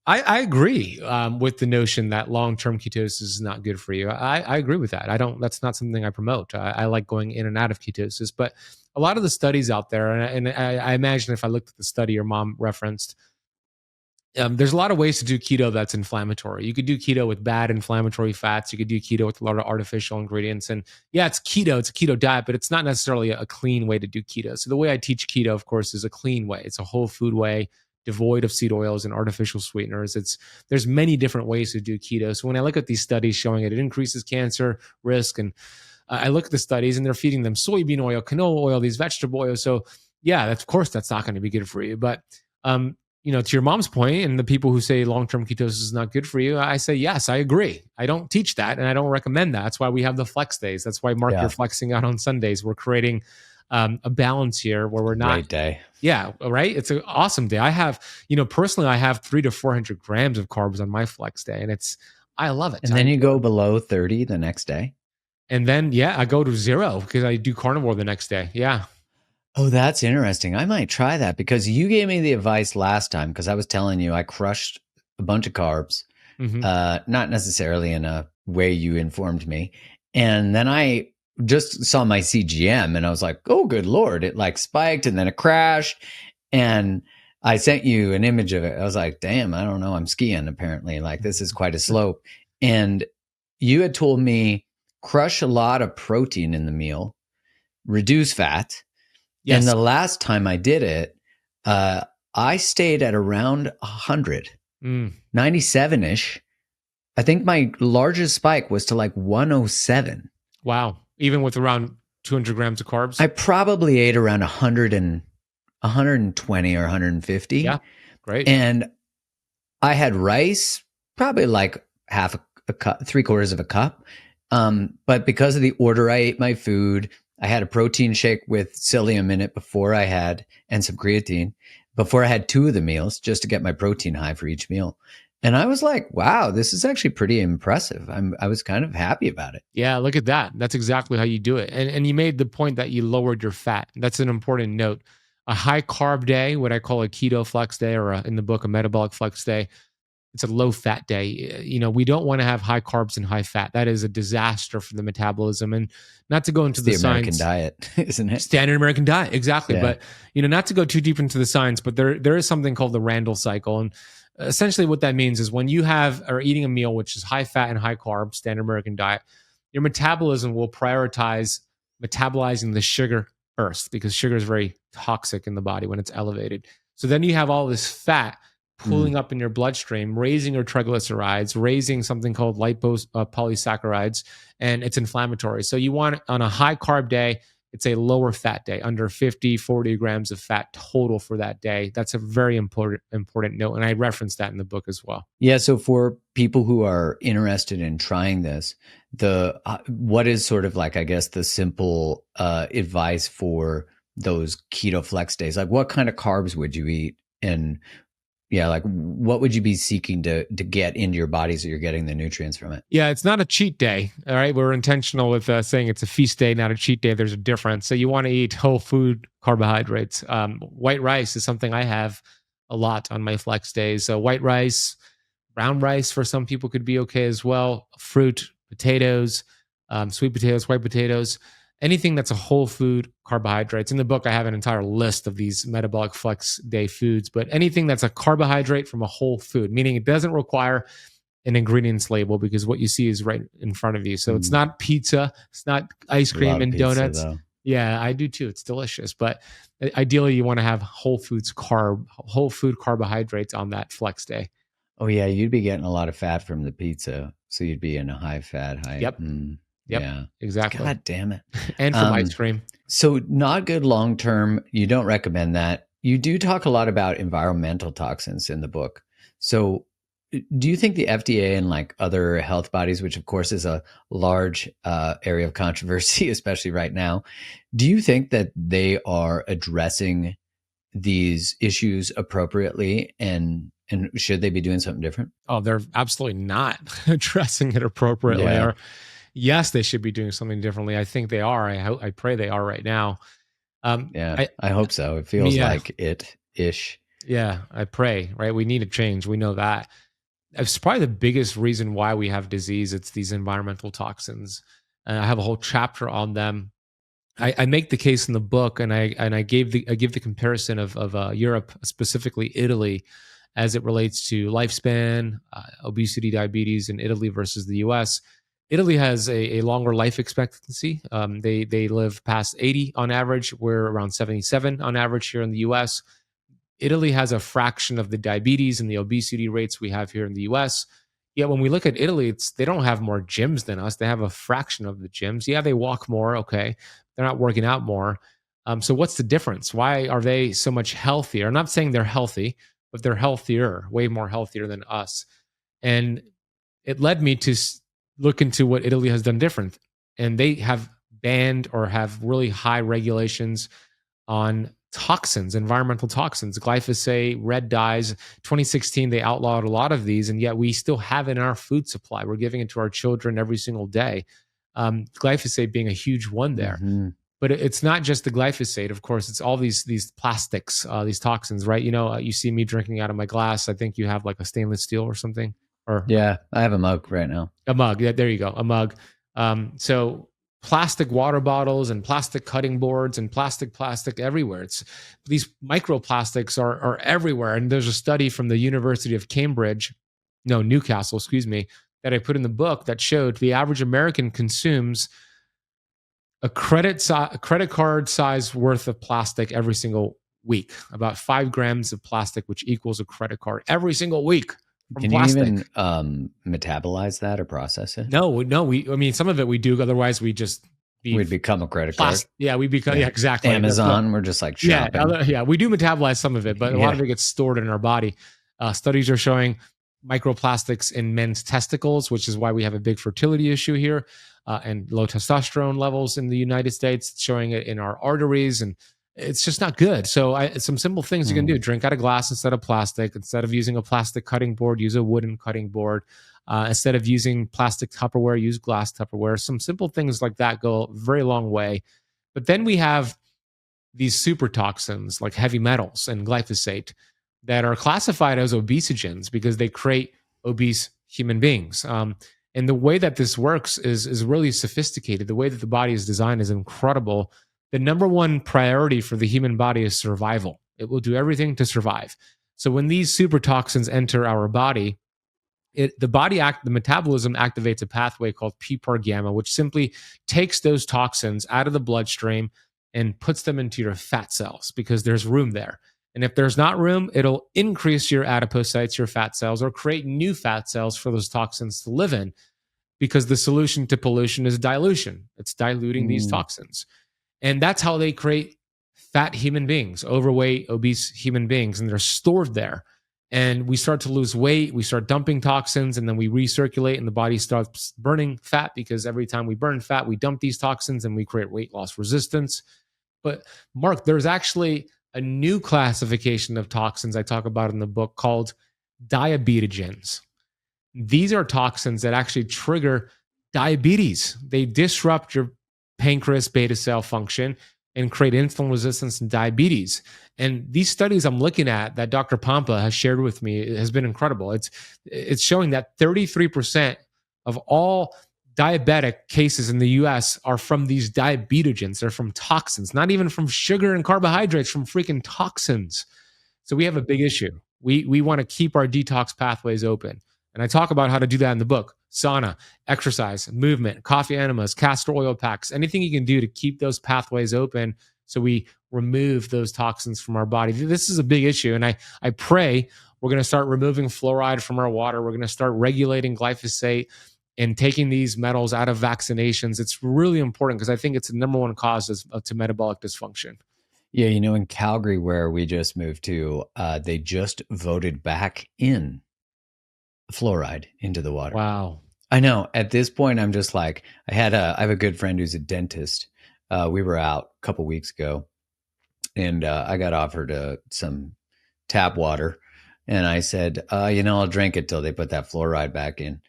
I agree with the notion that long-term ketosis is not good for you. I agree with that. That's not something I promote. I like going in and out of ketosis, but a lot of the studies out there, and I imagine if I looked at the study your mom referenced, there's a lot of ways to do keto that's inflammatory. You could do keto with bad inflammatory fats. You could do keto with a lot of artificial ingredients. And yeah, it's a keto diet, but it's not necessarily a clean way to do keto. So the way I teach keto, of course, is a clean way. It's a whole food way, devoid of seed oils and artificial sweeteners. There's many different ways to do keto. So when I look at these studies showing it increases cancer risk, and I look at the studies and they're feeding them soybean oil, canola oil, these vegetable oils. So yeah, of course that's not going to be good for you. But to your mom's point, and the people who say long-term ketosis is not good for you, I say, yes, I agree. I don't teach that and I don't recommend that. That's why we have the flex days. That's why, Mark, you're flexing out on Sundays. We're creating a balance here where we're not. Great day. Yeah, right. It's an awesome day. I have, personally, I have 300 to 400 grams of carbs on my flex day, and I love it. And then you go below 30 the next day. And then, I go to 0 because I do carnivore the next day. Yeah. Oh, that's interesting. I might try that because you gave me the advice last time because I was telling you I crushed a bunch of carbs, not necessarily in a way you informed me. And then I just saw my CGM and I was like, oh, good Lord. It like spiked and then it crashed. And I sent you an image of it. I was like, damn, I don't know. I'm skiing apparently. Like this is quite a slope. And you had told me crush a lot of protein in the meal, reduce fat. Yes. And the last time I did it, I stayed at around 100, 97-ish. I think my largest spike was to like 107. Wow. Even with around 200 grams of carbs? I probably ate around 120 or 150. Yeah, great. And I had rice, probably like half a cup, 3/4 of a cup. But because of the order I ate my food, I had a protein shake with psyllium in it and some creatine before I had 2 of the meals just to get my protein high for each meal. And I was like, wow, this is actually pretty impressive. I was kind of happy about it. Yeah, look at that. That's exactly how you do it. And you made the point that you lowered your fat. That's an important note. A high carb day, what I call a keto flex day, or in the book, a metabolic flex day, it's a low fat day. We don't want to have high carbs and high fat. That is a disaster for the metabolism. And not to go into It's the American science, diet, isn't it? standard American diet, exactly. Yeah. But not to go too deep into the science, but there is something called the Randall cycle, and essentially what that means is when you are eating a meal which is high fat and high carb, standard American diet, your metabolism will prioritize metabolizing the sugar first, because sugar is very toxic in the body when it's elevated. So then you have all this fat pulling up in your bloodstream, raising your triglycerides, raising something called polysaccharides, and it's inflammatory. So you want, on a high carb day, it's a lower fat day, under 50, 40 grams of fat total for that day. That's a very important note. And I referenced that in the book as well. Yeah. So for people who are interested in trying this, what is sort of like, I guess, the simple advice for those keto flex days? Like, what kind of carbs would you eat? And yeah, like, what would you be seeking to get into your body so you're getting the nutrients from it? Yeah, it's not a cheat day. All right. We're intentional with saying it's a feast day, not a cheat day. There's a difference. So you want to eat whole food carbohydrates. White rice is something I have a lot on my flex days. So white rice, brown rice for some people could be okay as well. Fruit, potatoes, sweet potatoes, white potatoes, anything that's a whole food carbohydrates. In the book, I have an entire list of these metabolic flex day foods, but anything that's a carbohydrate from a whole food, meaning it doesn't require an ingredients label, because what you see is right in front of you. So it's not pizza, it's not ice cream and donuts. Though. Yeah, I do too. It's delicious, but ideally you want to have whole food carbohydrates on that flex day. Oh yeah, you'd be getting a lot of fat from the pizza, so you'd be in a high fat, high. Yep. Yep, yeah, exactly. God damn it. And from ice cream. So not good long term. You don't recommend that. You do talk a lot about environmental toxins in the book. So do you think the FDA and like other health bodies, which of course is a large area of controversy, especially right now, do you think that they are addressing these issues appropriately, and should they be doing something different? Oh, they're absolutely not addressing it appropriately. Yeah. Or yes, they should be doing something differently. I think they are. I pray they are right now. I hope so. It feels like it-ish. Yeah, I pray, right? We need a change. We know that. It's probably the biggest reason why we have disease. It's these environmental toxins. And I have a whole chapter on them. I make the case in the book, and I give the comparison of Europe, specifically Italy, as it relates to lifespan, obesity, diabetes in Italy versus the US. Italy has a longer life expectancy. They live past 80 on average. We're around 77 on average here in the US. Italy has a fraction of the diabetes and the obesity rates we have here in the US. Yet when we look at Italy, they don't have more gyms than us. They have a fraction of the gyms. Yeah, they walk more. Okay. They're not working out more. So what's the difference? Why are they so much healthier? I'm not saying they're healthy, but they're healthier, way more healthier than us. And it led me to look into what Italy has done different. And they have banned or have really high regulations on toxins, environmental toxins, glyphosate, red dyes. 2016, they outlawed a lot of these, and yet we still have it in our food supply. We're giving it to our children every single day. Glyphosate being a huge one there. Mm-hmm. But it's not just the glyphosate. Of course, it's all these plastics, these toxins, right? You see me drinking out of my glass. I think you have like a stainless steel or something. Yeah, I have a mug right now. A mug. Yeah, there you go. A mug. So plastic water bottles and plastic cutting boards and plastic everywhere. These microplastics are everywhere. And there's a study from the University of Newcastle, that I put in the book that showed the average American consumes a credit card size worth of plastic every single week, about 5 grams of plastic, which equals a credit card every single week. Can plastic. You even metabolize that or process it? No. Some of it we do. Otherwise, we'd become a credit card. Yeah, we become exactly. Amazon, we're just like shopping. We do metabolize some of it, but a lot of it gets stored in our body. Studies are showing microplastics in men's testicles, which is why we have a big fertility issue here, and low testosterone levels in the United States. It's showing it in our arteries, and it's just not good. So some simple things you can do: drink out of glass instead of plastic. Instead of using a plastic cutting board, use a wooden cutting board. Instead of using plastic Tupperware, use glass Tupperware. Some simple things like that go a very long way. But then we have these super toxins like heavy metals and glyphosate that are classified as obesogens because they create obese human beings. And the way that this works is really sophisticated. The way that the body is designed is incredible. The number one priority for the human body is survival. It will do everything to survive. So when these super toxins enter our body, the metabolism activates a pathway called PPAR gamma, which simply takes those toxins out of the bloodstream and puts them into your fat cells because there's room there. And if there's not room, it'll increase your adipocytes, your fat cells, or create new fat cells for those toxins to live in, because the solution to pollution is dilution. It's diluting these toxins. And that's how they create fat human beings, overweight, obese human beings, and they're stored there. And we start to lose weight, we start dumping toxins, and then we recirculate, and the body starts burning fat, because every time we burn fat, we dump these toxins and we create weight loss resistance. But Mark, there's actually a new classification of toxins I talk about in the book called diabetogens. These are toxins that actually trigger diabetes. They disrupt your pancreas beta cell function and create insulin resistance and diabetes. And these studies I'm looking at that Dr. Pompa has shared with me has been incredible. It's showing that 33% of all diabetic cases in the US are from these diabetogens. They're from toxins, not even from sugar and carbohydrates, from freaking toxins. So we have a big issue. We want to keep our detox pathways open. And I talk about how to do that in the book. Sauna, exercise, movement, coffee enemas, castor oil packs, anything you can do to keep those pathways open so we remove those toxins from our body. This is a big issue. And I pray we're going to start removing fluoride from our water. We're going to start regulating glyphosate and taking these metals out of vaccinations. It's really important because I think it's the number one cause to metabolic dysfunction. Yeah, in Calgary, where we just moved to, they just voted back in fluoride into the water. Wow. I know. At this point, I'm just like, I have a good friend who's a dentist. We were out a couple weeks ago, and I got offered some tap water, and I said, I'll drink it till they put that fluoride back in.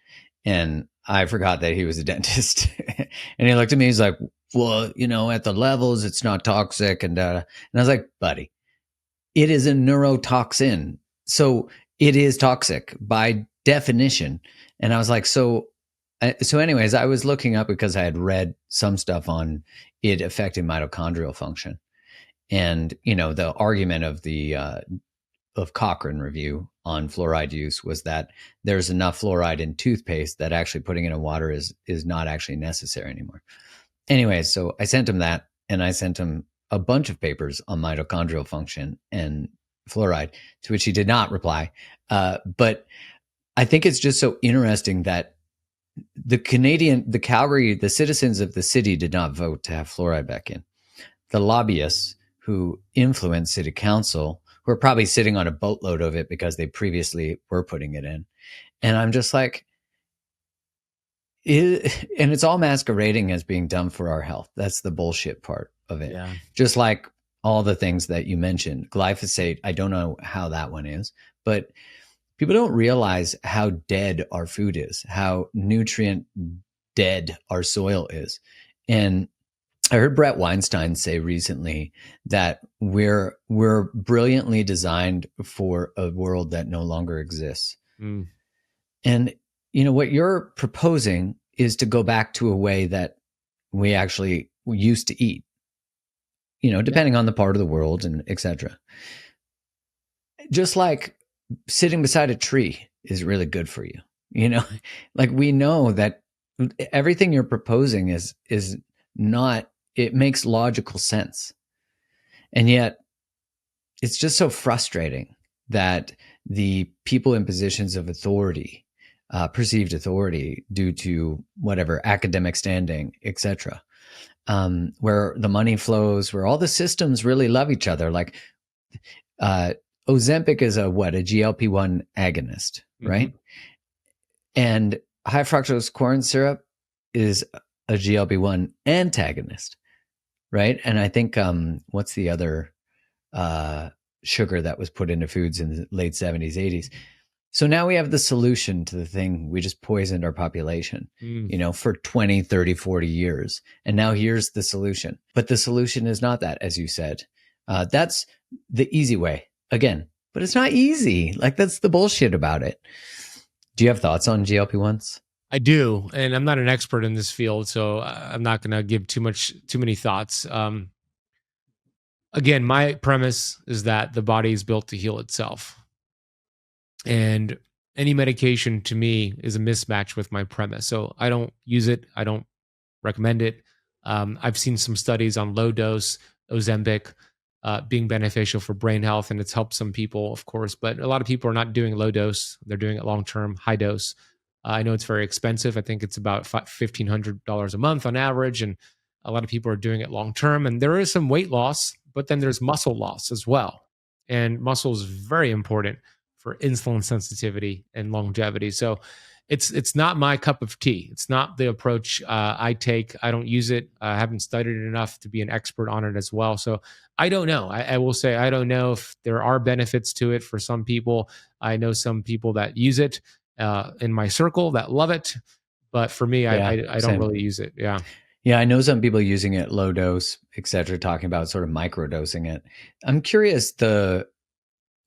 And I forgot that he was a dentist. And he looked at me, he's like, well, at the levels, it's not toxic. And I was like, buddy, it is a neurotoxin. So it is toxic by definition. And I was like, so anyways, I was looking up because I had read some stuff on it affecting mitochondrial function. And, the argument of Cochrane review on fluoride use was that there's enough fluoride in toothpaste that actually putting it in water is not actually necessary anymore. Anyway, so I sent him that, and I sent him a bunch of papers on mitochondrial function and fluoride, to which he did not reply. But I think it's just so interesting that the Calgary, the citizens of the city did not vote to have fluoride back in. The lobbyists who influence city council, who are probably sitting on a boatload of it because they previously were putting it in. And I'm just like, and it's all masquerading as being done for our health. That's the bullshit part of it. Yeah. Just like all the things that you mentioned. Glyphosate, I don't know how that one is, but people don't realize how dead our food is, how nutrient dead our soil is. And I heard Brett Weinstein say recently that we're brilliantly designed for a world that no longer exists. And what you're proposing is to go back to a way that we actually used to eat, depending on the part of the world and et cetera. Just like sitting beside a tree is really good for you. Like we know that everything you're proposing is not, it makes logical sense. And yet it's just so frustrating that the people in positions of authority, perceived authority due to whatever academic standing, etc., where the money flows, where all the systems really love each other. Like Ozempic is a GLP-1 agonist, right? And high fructose corn syrup is a GLP-1 antagonist, right? And I think what's the other sugar that was put into foods in the late 70s, 80s? So now we have the solution to the thing. We just poisoned our population, for 20, 30, 40 years. And now here's the solution. But the solution is not that, as you said. That's the easy way, again. But it's not easy. Like, that's the bullshit about it. Do you have thoughts on GLP-1s? I do, and I'm not an expert in this field, so I'm not going to give too many thoughts. Again, my premise is that the body is built to heal itself, and any medication to me is a mismatch with my premise. So I don't use it. I don't recommend it. I've seen some studies on low dose Ozempic being beneficial for brain health, and it's helped some people, of course, but a lot of people are not doing low dose. They're doing it long term, high dose. I know it's very expensive. I think it's about $1,500 a month on average, and a lot of people are doing it long term. And there is some weight loss, but then there's muscle loss as well. And muscle is very important for insulin sensitivity and longevity. So it's not my cup of tea. It's not the approach I take. I don't use it. I haven't studied it enough to be an expert on it as well. So I don't know. I will say I don't know if there are benefits to it for some people. I know some people that use it in my circle that love it, but for me, I don't same. really use it. Yeah. Yeah, I know some people using it low dose, et cetera, talking about sort of micro dosing it. I'm curious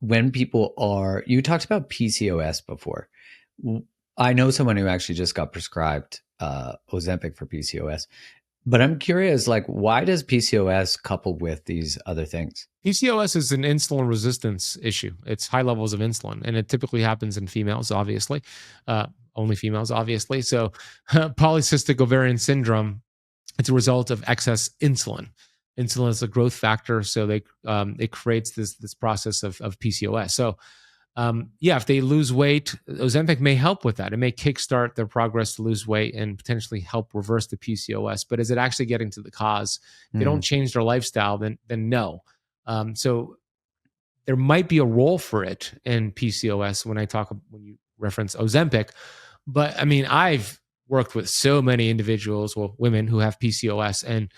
when people are, you talked about PCOS before. I know someone who actually just got prescribed Ozempic for PCOS, but I'm curious, like, why does PCOS couple with these other things? PCOS is an insulin resistance issue. It's high levels of insulin, and it typically happens in females, obviously, only females, obviously. So polycystic ovarian syndrome, it's a result of excess insulin. Insulin is a growth factor, so it creates this process of PCOS. So if they lose weight, Ozempic may help with that. It may kickstart their progress to lose weight and potentially help reverse the PCOS. But is it actually getting to the cause? If they don't change their lifestyle, then no. So there might be a role for it in PCOS when you reference Ozempic. But I mean, I've worked with so many individuals, well, women who have PCOS, and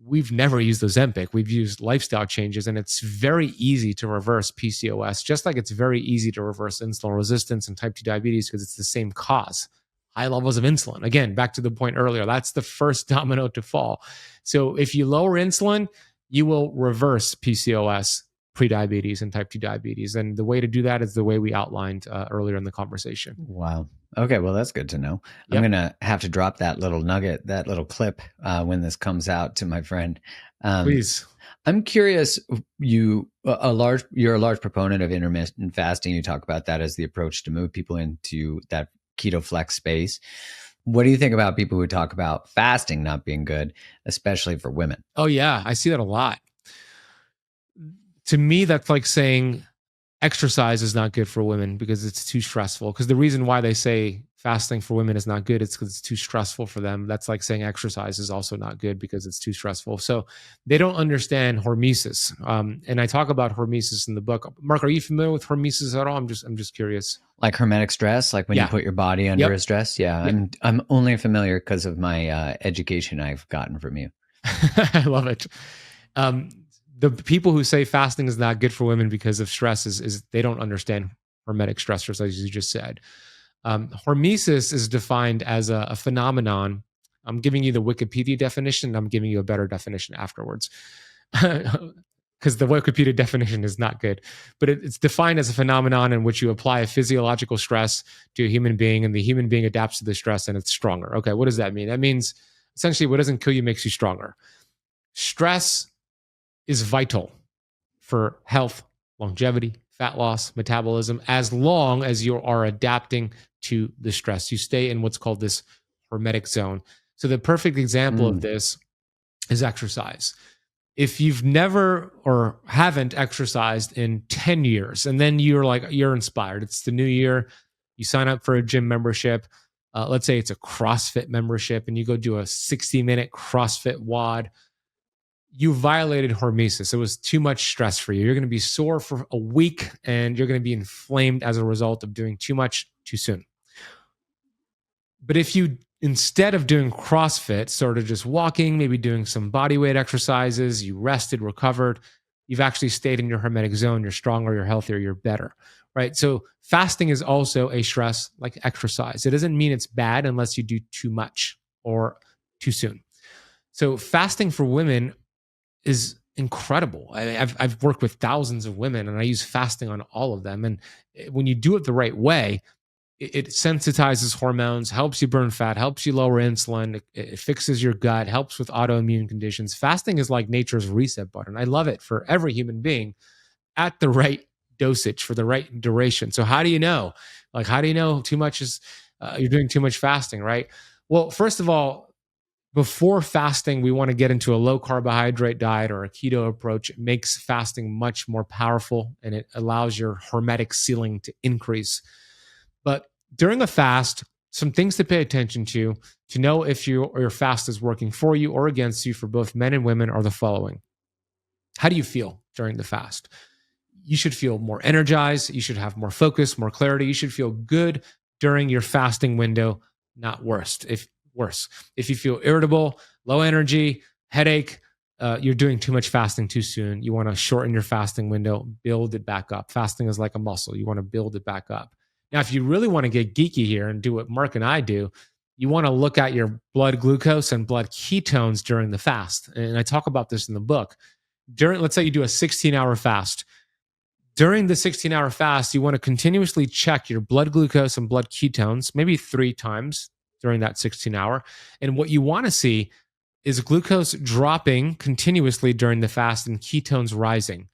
we've never used Ozempic. We've used lifestyle changes, and it's very easy to reverse PCOS, just like it's very easy to reverse insulin resistance and type 2 diabetes because it's the same cause. High levels of insulin. Again, back to the point earlier, that's the first domino to fall. So if you lower insulin, you will reverse PCOS, prediabetes, and type 2 diabetes. And the way to do that is the way we outlined earlier in the conversation. Wow. Okay, well, that's good to know. Yep. I'm going to have to drop that little nugget, that little clip when this comes out to my friend. Please. I'm curious, you're a large proponent of intermittent fasting. You talk about that as the approach to move people into that keto flex space. What do you think about people who talk about fasting not being good, especially for women? Oh, yeah. I see that a lot. To me, that's like saying exercise is not good for women because it's too stressful. Because the reason why they say fasting for women is not good, it's because it's too stressful for them. That's like saying exercise is also not good because it's too stressful. So they don't understand hormesis. And I talk about hormesis in the book. Mark, are you familiar with hormesis at all? I'm just curious. Like hermetic stress, like when you put your body under a stress. Yeah, I'm only familiar because of my education I've gotten from you. I love it. The people who say fasting is not good for women because of stress is they don't understand hormetic stressors, as you just said. Hormesis is defined as a phenomenon. I'm giving you the Wikipedia definition. I'm giving you a better definition afterwards because the Wikipedia definition is not good. But it's defined as a phenomenon in which you apply a physiological stress to a human being, and the human being adapts to the stress and it's stronger. Okay, what does that mean? That means essentially what doesn't kill you makes you stronger. Stress is vital for health, longevity, fat loss, metabolism, as long as you are adapting to the stress. You stay in what's called this hormetic zone. So the perfect example of this is exercise. If you've never or haven't exercised in 10 years, and then you're inspired, it's the new year, you sign up for a gym membership, let's say it's a CrossFit membership, and you go do a 60-minute CrossFit WOD, you violated hormesis. It was too much stress for you. You're going to be sore for a week and you're going to be inflamed as a result of doing too much too soon. But if you, instead of doing CrossFit, sort of just walking, maybe doing some body weight exercises, you rested, recovered, you've actually stayed in your hermetic zone, you're stronger, you're healthier, you're better, right? So fasting is also a stress like exercise. It doesn't mean it's bad unless you do too much or too soon. So fasting for women is incredible. I've worked with thousands of women and I use fasting on all of them. And when you do it the right way, it sensitizes hormones, helps you burn fat, helps you lower insulin, it fixes your gut, helps with autoimmune conditions. Fasting is like nature's reset button. I love it for every human being at the right dosage for the right duration. So how do you know? Like, how do you know too much is you're doing too much fasting, right? Well, first of all, before fasting, we want to get into a low carbohydrate diet or a keto approach. It makes fasting much more powerful and it allows your hormetic ceiling to increase. But during a fast, some things to pay attention to know if your fast is working for you or against you for both men and women are the following. How do you feel during the fast? You should feel more energized. You should have more focus, more clarity. You should feel good during your fasting window, not worse. If you feel irritable, low energy, headache, you're doing too much fasting too soon. You want to shorten your fasting window, build it back up. Fasting is like a muscle. You want to build it back up. Now, if you really want to get geeky here and do what Mark and I do, you want to look at your blood glucose and blood ketones during the fast. And I talk about this in the book. Let's say you do a 16-hour fast. During the 16-hour fast, you want to continuously check your blood glucose and blood ketones, maybe 3 times during that 16-hour. And what you want to see is glucose dropping continuously during the fast and ketones rising.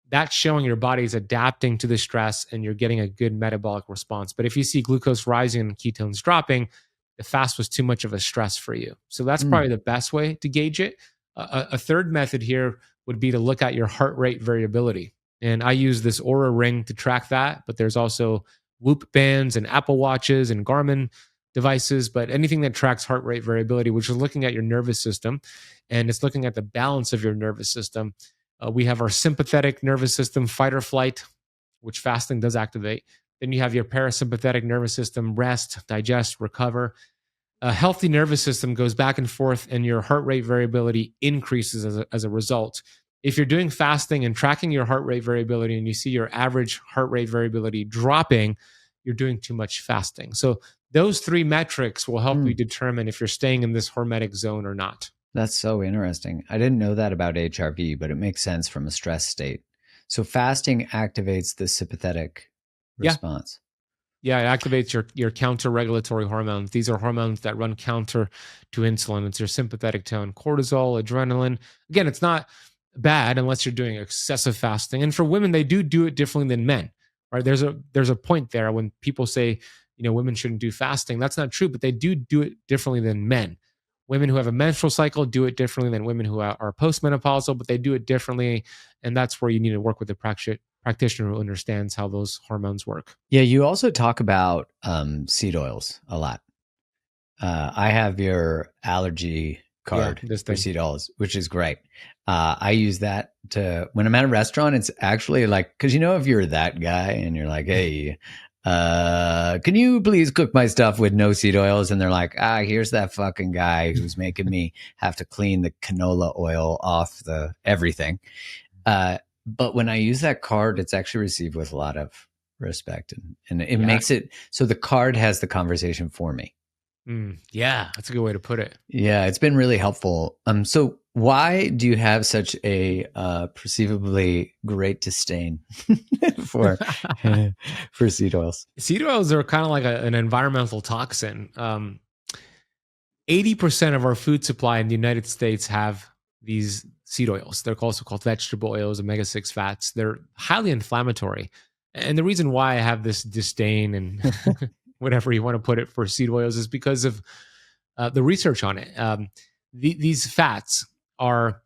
That's showing your body is adapting to the stress and you're getting a good metabolic response. But if you see glucose rising and ketones dropping, the fast was too much of a stress for you. So that's probably the best way to gauge it. A third method here would be to look at your heart rate variability. And I use this Oura ring to track that, but there's also Whoop bands and Apple Watches and Garmin devices, but anything that tracks heart rate variability, which is looking at your nervous system, and it's looking at the balance of your nervous system. We have our sympathetic nervous system, fight or flight, which fasting does activate. Then you have your parasympathetic nervous system, rest, digest, recover. A healthy nervous system goes back and forth, and your heart rate variability increases as a result. If you're doing fasting and tracking your heart rate variability and you see your average heart rate variability dropping, you're doing too much fasting. So those 3 metrics will help you determine if you're staying in this hormetic zone or not. That's so interesting. I didn't know that about HRV, but it makes sense from a stress state. So fasting activates the sympathetic response. Yeah, it activates your counter-regulatory hormones. These are hormones that run counter to insulin. It's your sympathetic tone, cortisol, adrenaline. Again, it's not bad unless you're doing excessive fasting. And for women, they do it differently than men, right? There's a point there when people say, women shouldn't do fasting. That's not true, but they do it differently than men. Women who have a menstrual cycle do it differently than women who are postmenopausal, but they do it differently. And that's where you need to work with a practitioner who understands how those hormones work. Yeah, you also talk about seed oils a lot. I have your allergy card for seed oils, which is great. I use that when I'm at a restaurant, it's actually like, because if you're that guy and you're like, hey, can you please cook my stuff with no seed oils? And they're like, here's that fucking guy who's making me have to clean the canola oil off the everything. But when I use that card, it's actually received with a lot of respect, and it makes it so the card has the conversation for me. Yeah, that's a good way to put it. Yeah, it's been really helpful. So why do you have such a perceivably great disdain for seed oils? Seed oils are kind of like an environmental toxin. 80% of our food supply in the United States have these seed oils. They're also called vegetable oils, omega-6 fats. They're highly inflammatory. And the reason why I have this disdain and whatever you want to put it for seed oils is because of the research on it. These fats are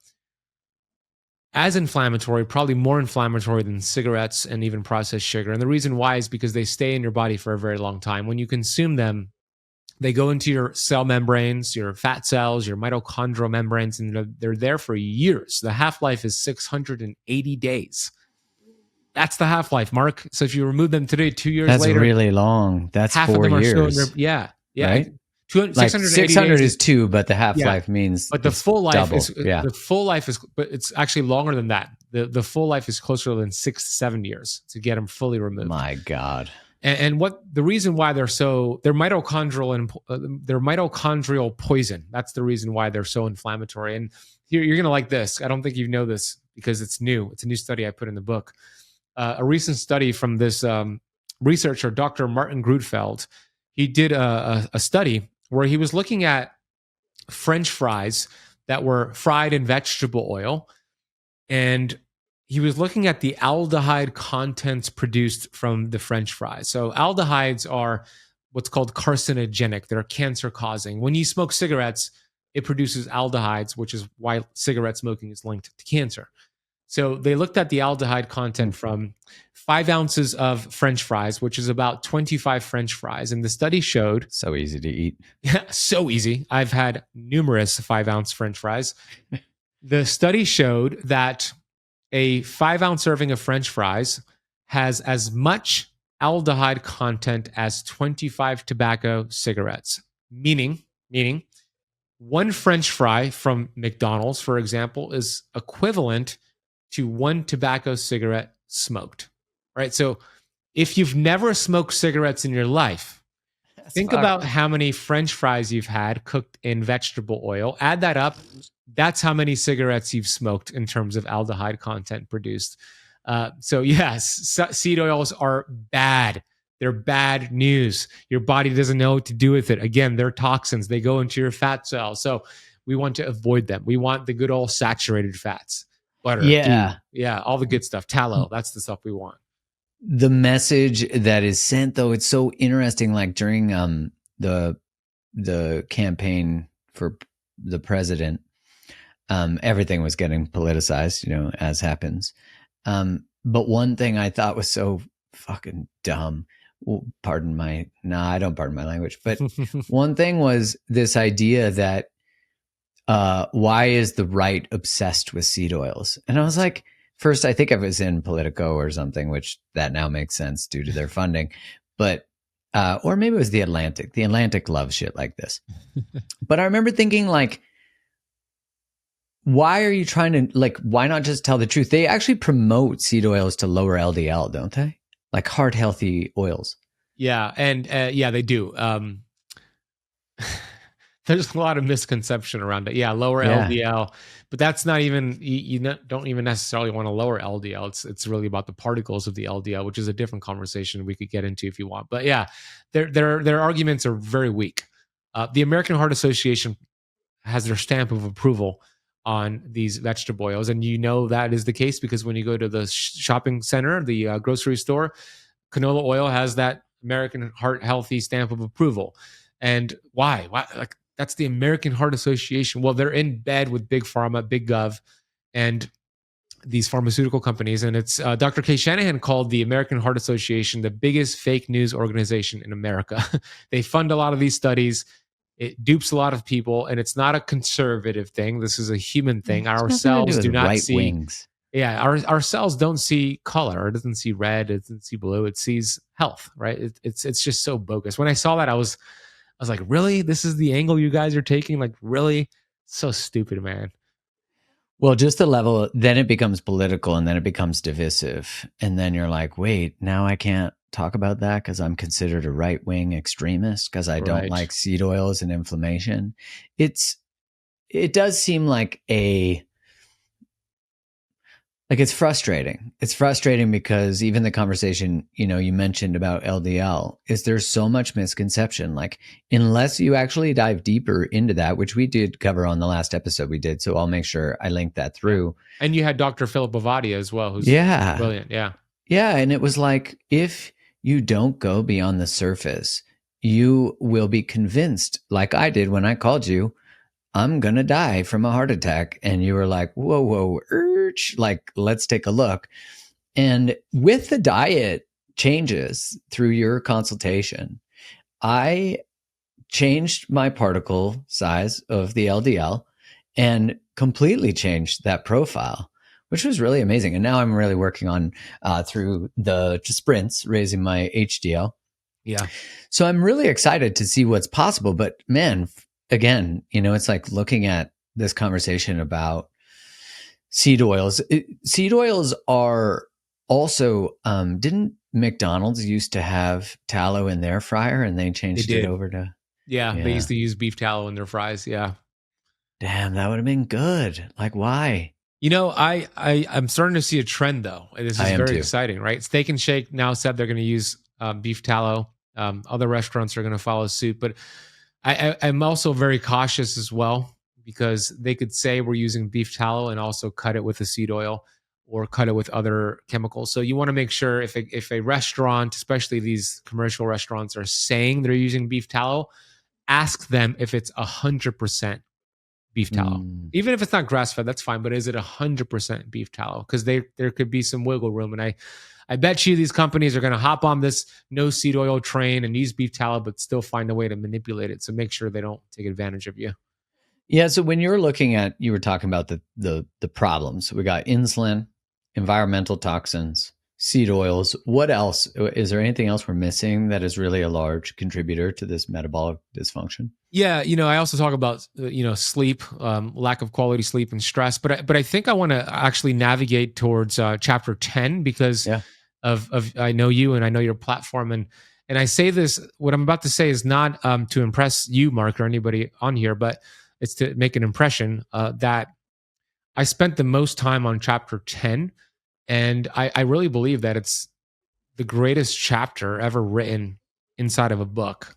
as inflammatory, probably more inflammatory than cigarettes and even processed sugar. And the reason why is because they stay in your body for a very long time. When you consume them, they go into your cell membranes, your fat cells, your mitochondrial membranes, and they're there for years. The half-life is 680 days. That's the half-life, Mark. So if you remove them today, 2 years later. That's really long. That's 4 years. Yeah. Right? 600 is 2, but the half-life means but the full life double. The full life is, but it's actually longer than that. The full life is closer than 6 to 7 years to get them fully removed. My God. And what the reason why they're mitochondrial they're mitochondrial poison. That's the reason why they're so inflammatory. And you're going to like this. I don't think you know this because it's new. It's a new study I put in the book. A recent study from this researcher, Dr. Martin Grutfeld, he did a study where he was looking at French fries that were fried in vegetable oil, and he was looking at the aldehyde contents produced from the French fries. So aldehydes are what's called carcinogenic. They're cancer causing. When you smoke cigarettes, it produces aldehydes, which is why cigarette smoking is linked to cancer. So they looked at the aldehyde content from 5 ounces of French fries, which is about 25 French fries. And the study showed... So easy to eat. Yeah, so easy. I've had numerous 5-ounce French fries. The study showed that a 5-ounce serving of French fries has as much aldehyde content as 25 tobacco cigarettes. Meaning, one French fry from McDonald's, for example, is equivalent to 1 tobacco cigarette smoked. Right? So if you've never smoked cigarettes in your life, think about how many French fries you've had cooked in vegetable oil. Add that up. That's how many cigarettes you've smoked in terms of aldehyde content produced. So yes, seed oils are bad. They're bad news. Your body doesn't know what to do with it. Again, they're toxins. They go into your fat cells. So we want to avoid them. We want the good old saturated fats. Butter. Yeah. Ghee, yeah, all the good stuff. Tallow. That's the stuff we want. The message that is sent, though, it's so interesting. Like during the campaign for the president, everything was getting politicized, as happens. But one thing I thought was so fucking dumb. Well, I don't pardon my language, but one thing was this idea that why is the right obsessed with seed oils? And I was like, first, I think I was in Politico or something, which that now makes sense due to their funding, but or maybe it was The Atlantic. The Atlantic loves shit like this. But I remember thinking, like, why are you trying to, why not just tell the truth? They actually promote seed oils to lower LDL, don't they? Like heart healthy oils. Yeah. And yeah, they do. There's a lot of misconception around it. Yeah, lower LDL, but that's not even, you don't even necessarily want to lower LDL. It's really about the particles of the LDL, which is a different conversation we could get into if you want. But yeah, their arguments are very weak. The American Heart Association has their stamp of approval on these vegetable oils. And that is the case because when you go to the shopping center, the grocery store, canola oil has that American Heart Healthy stamp of approval. And why? Like, that's the American Heart Association. Well, they're in bed with Big Pharma, Big Gov, and these pharmaceutical companies. And it's Dr. Kay Shanahan called the American Heart Association the biggest fake news organization in America. They fund a lot of these studies. It dupes a lot of people, and it's not a conservative thing. This is a human thing. Our cells do not see wings. Yeah, our cells don't see color. It doesn't see red. It doesn't see blue. It sees health, right? It's just so bogus. When I saw that, I was like, really? This is the angle you guys are taking? Like, really? So stupid, man. Well, just the level, then it becomes political and then it becomes divisive. And then you're like, wait, now I can't talk about that because I'm considered a right-wing extremist because I don't like seed oils and inflammation. It does seem like it's frustrating. It's frustrating because even the conversation, you mentioned about LDL, is there's so much misconception. Like, unless you actually dive deeper into that, which we did cover on the last episode we did. So I'll make sure I link that through. And you had Dr. Philip Bavadia as well, who's brilliant. Yeah. Yeah. And it was like, if you don't go beyond the surface, you will be convinced, like I did when I called you, I'm going to die from a heart attack. And you were like, whoa, like, let's take a look. And with the diet changes through your consultation, I changed my particle size of the LDL and completely changed that profile, which was really amazing. And now I'm really working on through the sprints, raising my HDL. Yeah. So I'm really excited to see what's possible. But man, again, it's like looking at this conversation about seed oils. Seed oils are also, didn't McDonald's used to have tallow in their fryer and they changed it over to? Yeah, they used to use beef tallow in their fries. Yeah. Damn, that would have been good. Like, why? I'm starting to see a trend though. This is very exciting, right? Steak and Shake now said they're going to use beef tallow. Other restaurants are going to follow suit, but I'm also very cautious as well, because they could say we're using beef tallow and also cut it with a seed oil or cut it with other chemicals. So you want to make sure if a restaurant, especially these commercial restaurants, are saying they're using beef tallow, ask them if it's 100% beef tallow. Even if it's not grass fed, that's fine. But is it 100% beef tallow? Because there could be some wiggle room. And I bet you these companies are going to hop on this no seed oil train and use beef tallow, but still find a way to manipulate it. So make sure they don't take advantage of you. Yeah. So when you're looking at, you were talking about the problems. We got insulin, environmental toxins, seed oils. What else? Is there anything else we're missing that is really a large contributor to this metabolic dysfunction? Yeah, I also talk about sleep, lack of quality sleep, and stress. But I think I want to actually navigate towards chapter 10 because of I know you and I know your platform, and I say this. What I'm about to say is not to impress you, Mark, or anybody on here, but it's to make an impression that I spent the most time on chapter 10, and I really believe that it's the greatest chapter ever written inside of a book.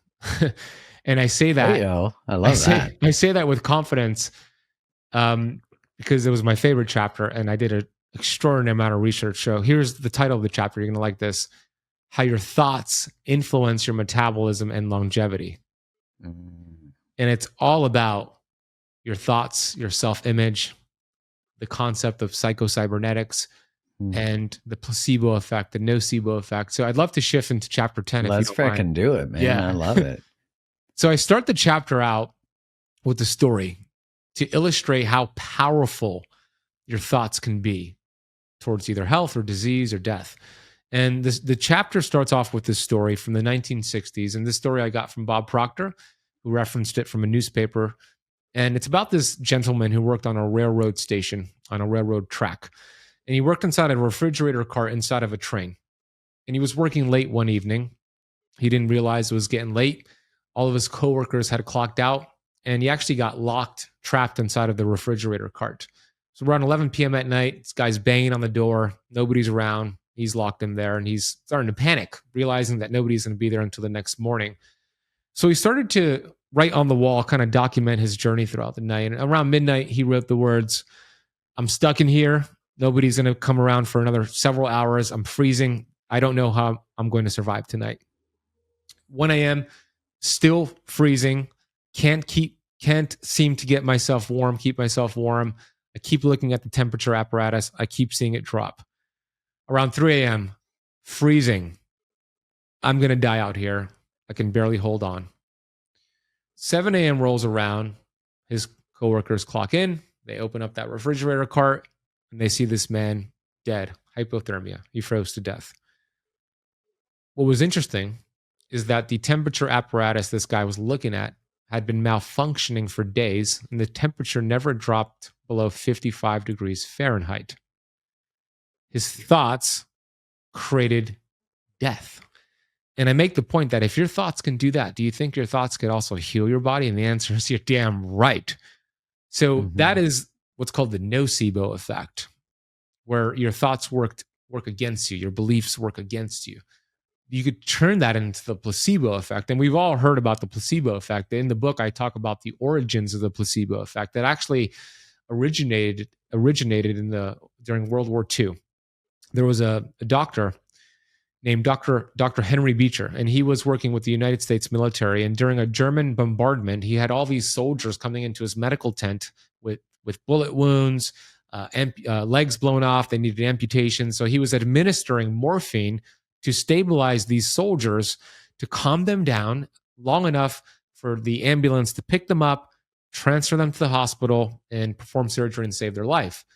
And I say that I love that. I say that with confidence because it was my favorite chapter, and I did an extraordinary amount of research. So here's the title of the chapter. You're going to like this: How Your Thoughts Influence Your Metabolism and Longevity. And it's all about your thoughts, your self-image, the concept of psychocybernetics, and the placebo effect, the nocebo effect. So I'd love to shift into chapter 10. Let's freaking do it, man. Yeah. I love it. So I start the chapter out with the story to illustrate how powerful your thoughts can be towards either health or disease or death. And the chapter starts off with this story from the 1960s. And this story I got from Bob Proctor, who referenced it from a newspaper. And it's about this gentleman who worked on a railroad station, on a railroad track. And he worked inside a refrigerator cart inside of a train. And he was working late one evening. He didn't realize it was getting late. All of his coworkers had clocked out, and he actually got trapped inside of the refrigerator cart. So around 11 p.m. at night, this guy's banging on the door. Nobody's around. He's locked in there, and he's starting to panic, realizing that nobody's going to be there until the next morning. So he started to write on the wall, kind of document his journey throughout the night. And around midnight, he wrote the words, "I'm stuck in here. Nobody's going to come around for another several hours. I'm freezing. I don't know how I'm going to survive tonight." 1 a.m., still freezing. Can't seem to get myself warm, keep myself warm. I keep looking at the temperature apparatus. I keep seeing it drop. Around 3 a.m., freezing. I'm going to die out here. I can barely hold on. 7 a.m. rolls around. His coworkers clock in. They open up that refrigerator cart, and they see this man dead, hypothermia. He froze to death. What was interesting is that the temperature apparatus this guy was looking at had been malfunctioning for days, and the temperature never dropped below 55 degrees Fahrenheit. His thoughts created death. And I make the point that if your thoughts can do that, do you think your thoughts could also heal your body? And the answer is, you're damn right. So that is what's called the nocebo effect, where your thoughts work against you, your beliefs work against you. You could turn that into the placebo effect. And we've all heard about the placebo effect. In the book, I talk about the origins of the placebo effect that actually originated during World War II. There was a doctor named Dr. Henry Beecher, and he was working with the United States military. And during a German bombardment, he had all these soldiers coming into his medical tent with bullet wounds, legs blown off. They needed amputation. So he was administering morphine to stabilize these soldiers, to calm them down long enough for the ambulance to pick them up, transfer them to the hospital, and perform surgery and save their life.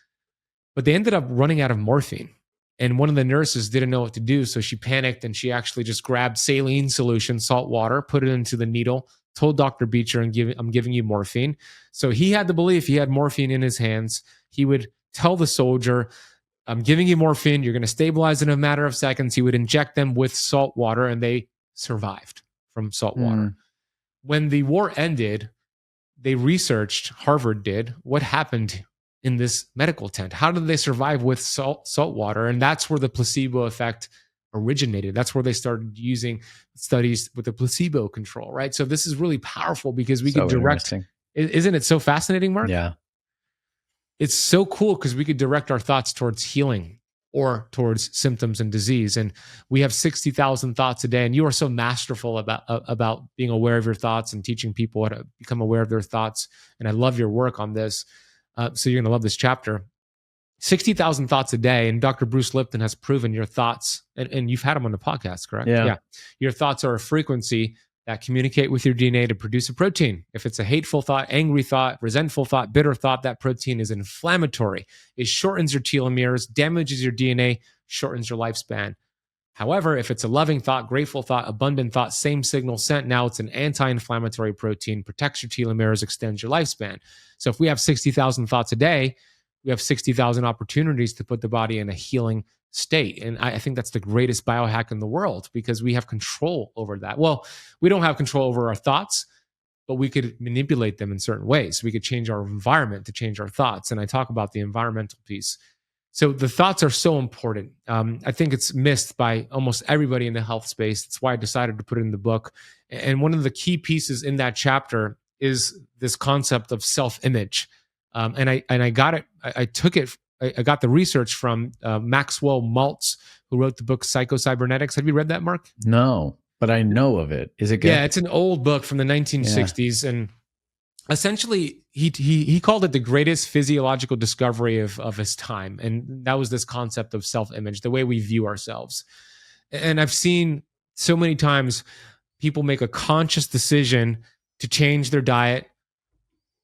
But they ended up running out of morphine. And one of the nurses didn't know what to do, so she panicked, and she actually just grabbed saline solution, salt water, put it into the needle, told Dr. Beecher, I'm giving you morphine. So he had the belief he had morphine in his hands. He would tell the soldier, I'm giving you morphine. You're going to stabilize in a matter of seconds. He would inject them with salt water, and they survived from salt water. When the war ended, they researched, Harvard did, what happened in this medical tent. How did they survive with salt water? And that's where the placebo effect originated. That's where they started using studies with the placebo control, right? So this is really powerful because we could direct. Isn't it so fascinating, Mark? Yeah. It's so cool because we could direct our thoughts towards healing or towards symptoms and disease. And we have 60,000 thoughts a day. And you are so masterful about being aware of your thoughts and teaching people how to become aware of their thoughts. And I love your work on this. So you're going to love this chapter. 60,000 thoughts a day. And Dr. Bruce Lipton has proven your thoughts, and you've had him on the podcast, correct? Yeah. Your thoughts are a frequency that communicate with your DNA to produce a protein. If it's a hateful thought, angry thought, resentful thought, bitter thought, that protein is inflammatory. It shortens your telomeres, damages your DNA, shortens your lifespan. However, if it's a loving thought, grateful thought, abundant thought, same signal sent, now it's an anti-inflammatory protein, protects your telomeres, extends your lifespan. So if we have 60,000 thoughts a day, we have 60,000 opportunities to put the body in a healing state. And I think that's the greatest biohack in the world because we have control over that. Well, we don't have control over our thoughts, but we could manipulate them in certain ways. We could change our environment to change our thoughts. And I talk about the environmental piece. So the thoughts are so important. I think it's missed by almost everybody in the health space. That's why I decided to put it in the book. And one of the key pieces in that chapter is this concept of self-image. And I got it. I took it. I got the research from Maxwell Maltz, who wrote the book Psycho-Cybernetics. Have you read that, Mark? No, but I know of it. Is it good? Yeah, it's an old book from the 1960s. Yeah. And essentially, he called it the greatest physiological discovery of his time. And that was this concept of self-image, the way we view ourselves. And I've seen so many times people make a conscious decision to change their diet,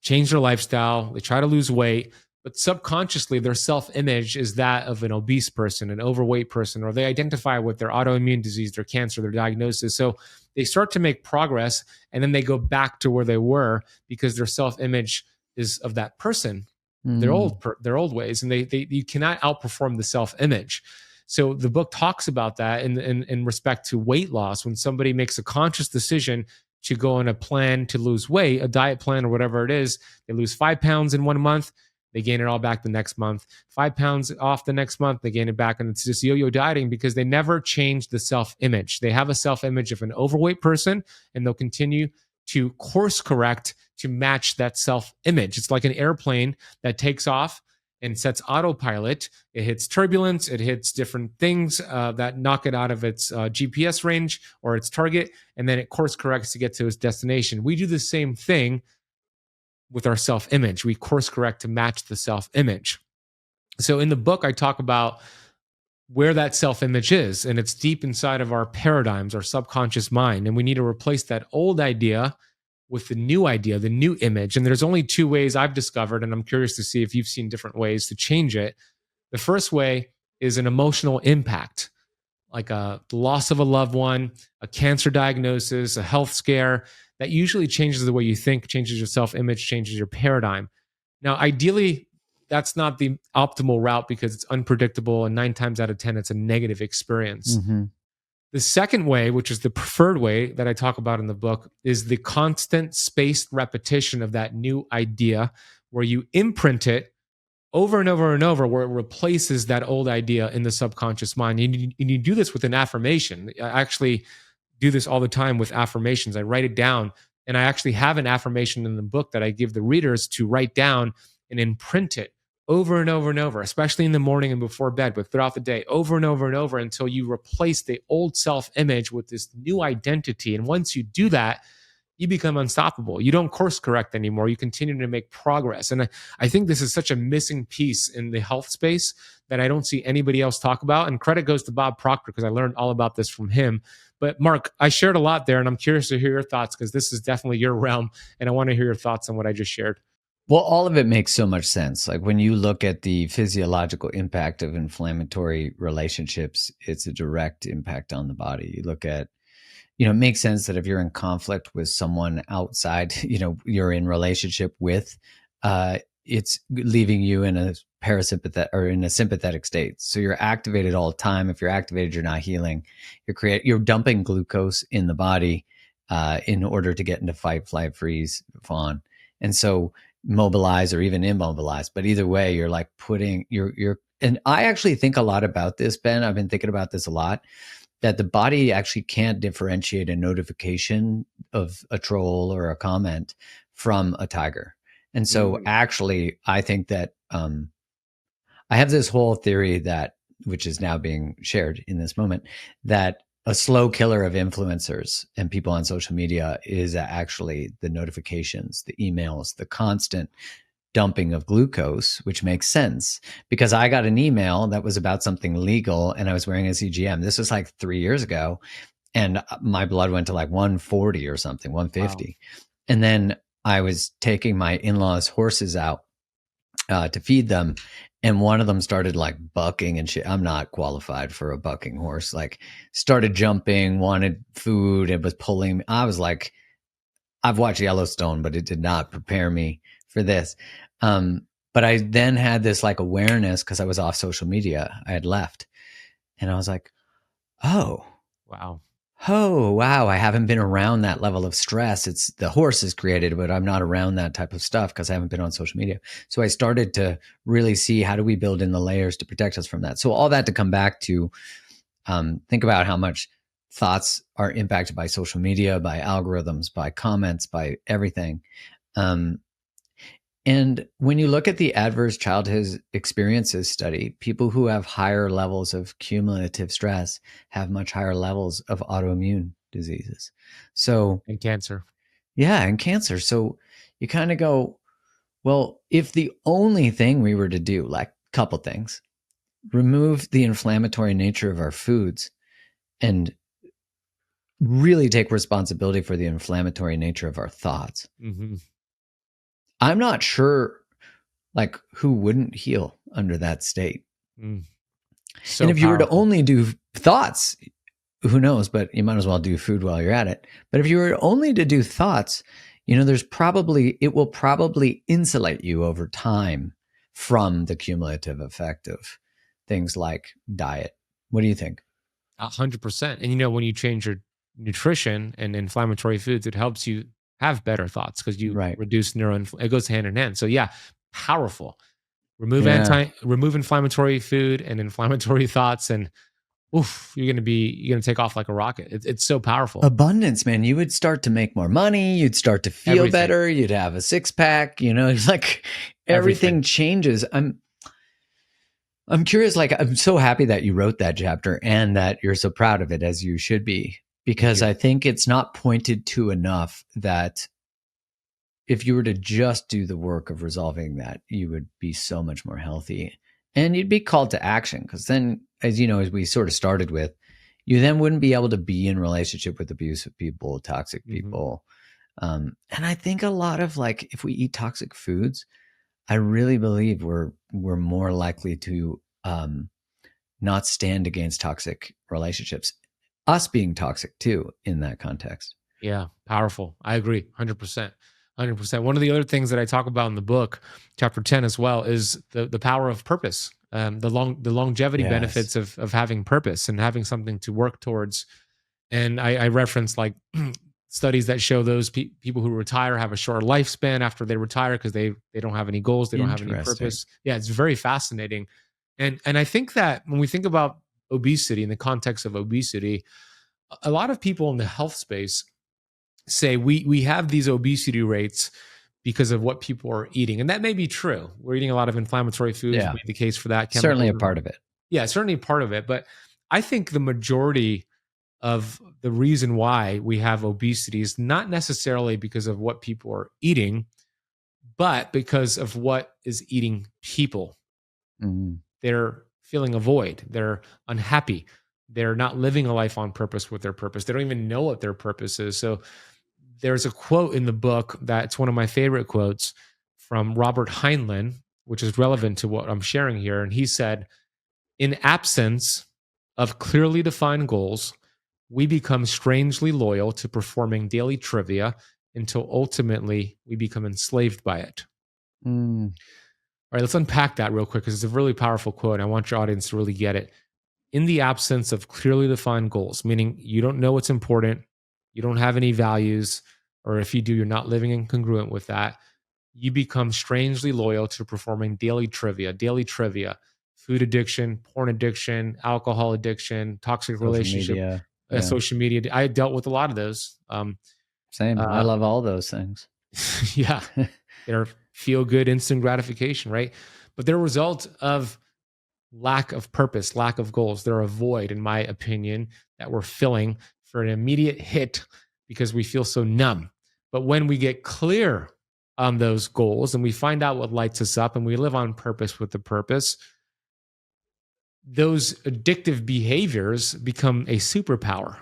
change their lifestyle. They try to lose weight, but subconsciously their self-image is that of an obese person, an overweight person, or they identify with their autoimmune disease, their cancer, their diagnosis. So they start to make progress and then they go back to where they were because their self-image is of that person, their old ways, and you cannot outperform the self-image. So the book talks about that in respect to weight loss. When somebody makes a conscious decision to go on a plan to lose weight, a diet plan or whatever it is, they lose 5 pounds in 1 month, they gain it all back the next month, 5 pounds off the next month, they gain it back. And it's just yo-yo dieting because they never change the self-image. They have a self-image of an overweight person and they'll continue to course correct to match that self-image. It's like an airplane that takes off and sets autopilot. It hits turbulence, it hits different things that knock it out of its GPS range or its target, and then it course corrects to get to its destination. We do the same thing with our self-image. We course correct to match the self-image. So in the book, I talk about where that self-image is, and it's deep inside of our paradigms, our subconscious mind, and we need to replace that old idea with the new idea, the new image. And there's only 2 ways I've discovered, and I'm curious to see if you've seen different ways to change it. The first way is an emotional impact, like the loss of a loved one, a cancer diagnosis, a health scare. That usually changes the way you think, changes your self-image, changes your paradigm. Now, ideally, that's not the optimal route because it's unpredictable, and 9 times out of 10, it's a negative experience. Mm-hmm. The second way, which is the preferred way that I talk about in the book, is the constant spaced repetition of that new idea where you imprint it over and over and over, where it replaces that old idea in the subconscious mind. And you do this with an affirmation. I actually do this all the time with affirmations. I write it down, and I actually have an affirmation in the book that I give the readers to write down and imprint it over and over and over, especially in the morning and before bed, but throughout the day, over and over and over until you replace the old self-image with this new identity. And once you do that, you become unstoppable. You don't course correct anymore. You continue to make progress. And I think this is such a missing piece in the health space that I don't see anybody else talk about. And credit goes to Bob Proctor because I learned all about this from him. But Mark, I shared a lot there, and I'm curious to hear your thoughts because this is definitely your realm, and I want to hear your thoughts on what I just shared. Well, all of it makes so much sense. Like when you look at the physiological impact of inflammatory relationships, it's a direct impact on the body. You look at, it makes sense that if you're in conflict with someone outside, you're in relationship with, it's leaving you in a parasympathetic or in a sympathetic state. So you're activated all the time. If you're activated, you're not healing. You're dumping glucose in the body in order to get into fight, flight, freeze, fawn. And so mobilize or even immobilize. But either way, you're like and I actually think a lot about this, Ben. I've been thinking about this a lot. that the body actually can't differentiate a notification of a troll or a comment from a tiger. And so actually, I think that I have this whole theory that, which is now being shared in this moment, that a slow killer of influencers and people on social media is actually the notifications, the emails, the constant dumping of glucose, which makes sense because I got an email that was about something legal and I was wearing a CGM. This was like 3 years ago, and my blood went to like 140 or something, 150. Wow. And then I was taking my in-laws' horses out to feed them, and one of them started like bucking and shit. I'm not qualified for a bucking horse. Like, started jumping, wanted food, it was pulling me. I was like, I've watched Yellowstone, but it did not prepare me for this. But I then had this like awareness because I was off social media. I had left, and I was like, oh wow, I haven't been around that level of stress. It's the horse has created, but I'm not around that type of stuff because I haven't been on social media. So I started to really see, how do we build in the layers to protect us from that? So all that to come back to think about how much thoughts are impacted by social media, by algorithms, by comments, by everything. And when you look at the adverse childhood experiences study, people who have higher levels of cumulative stress have much higher levels of autoimmune diseases. So, and cancer. Yeah, and cancer. So you kind of go, well, if the only thing we were to do, like a couple things, remove the inflammatory nature of our foods and really take responsibility for the inflammatory nature of our thoughts. Mm-hmm. I'm not sure like who wouldn't heal under that state. So and if you were to only do thoughts, who knows, but you might as well do food while you're at it. But if you were only to do thoughts, you know, it will probably insulate you over time from the cumulative effect of things like diet. What do you think? 100%. And you know, when you change your nutrition and inflammatory foods, it helps you have better thoughts because you reduce it goes hand in hand. So yeah, powerful. Remove inflammatory food and inflammatory thoughts, and oof, you're gonna take off like a rocket. It's so powerful. Abundance, man. You would start to make more money. You'd start to feel better. You'd have a six pack. You know, it's like everything changes. I'm curious. Like, I'm so happy that you wrote that chapter and that you're so proud of it, as you should be, because I think it's not pointed to enough that if you were to just do the work of resolving that, you would be so much more healthy, and you'd be called to action. Because then, as you know, as we sort of started with, you then wouldn't be able to be in relationship with abusive people, toxic people. And I think a lot of, like, if we eat toxic foods, I really believe we're more likely to not stand against toxic relationships, us being toxic too in that context. Yeah, powerful. I agree, 100%. 100%. One of the other things that I talk about in the book, chapter 10 as well, is the power of purpose, the longevity benefits of having purpose and having something to work towards. And I reference like studies that show those people who retire have a shorter lifespan after they retire because they don't have any goals, they don't have any purpose. Yeah, it's very fascinating. And I think that when we think about obesity in the context of obesity, a lot of people in the health space say we have these obesity rates because of what people are eating. And that may be true. We're eating a lot of inflammatory foods. Yeah. Made the case for that. Certainly a part of it. Yeah, certainly a part of it. But I think the majority of the reason why we have obesity is not necessarily because of what people are eating, but because of what is eating people. Mm-hmm. They're feeling a void. They're unhappy. They're not living a life on purpose with their purpose. They don't even know what their purpose is. So there's a quote in the book that's one of my favorite quotes from Robert Heinlein, which is relevant to what I'm sharing here. And he said, in absence of clearly defined goals, we become strangely loyal to performing daily trivia until ultimately we become enslaved by it. All right, let's unpack that real quick because it's a really powerful quote. I want your audience to really get it. In the absence of clearly defined goals, meaning you don't know what's important, you don't have any values, or if you do, you're not living in congruent with that, you become strangely loyal to performing daily trivia, food addiction, porn addiction, alcohol addiction, toxic Social relationship, media. Yeah. social media. I dealt with a lot of those. Same. I love all those things. Yeah. They're feel good, instant gratification, right? But they're a result of lack of purpose, lack of goals. They're a void, in my opinion, that we're filling for an immediate hit because we feel so numb. But when we get clear on those goals and we find out what lights us up and we live on purpose with the purpose, those addictive behaviors become a superpower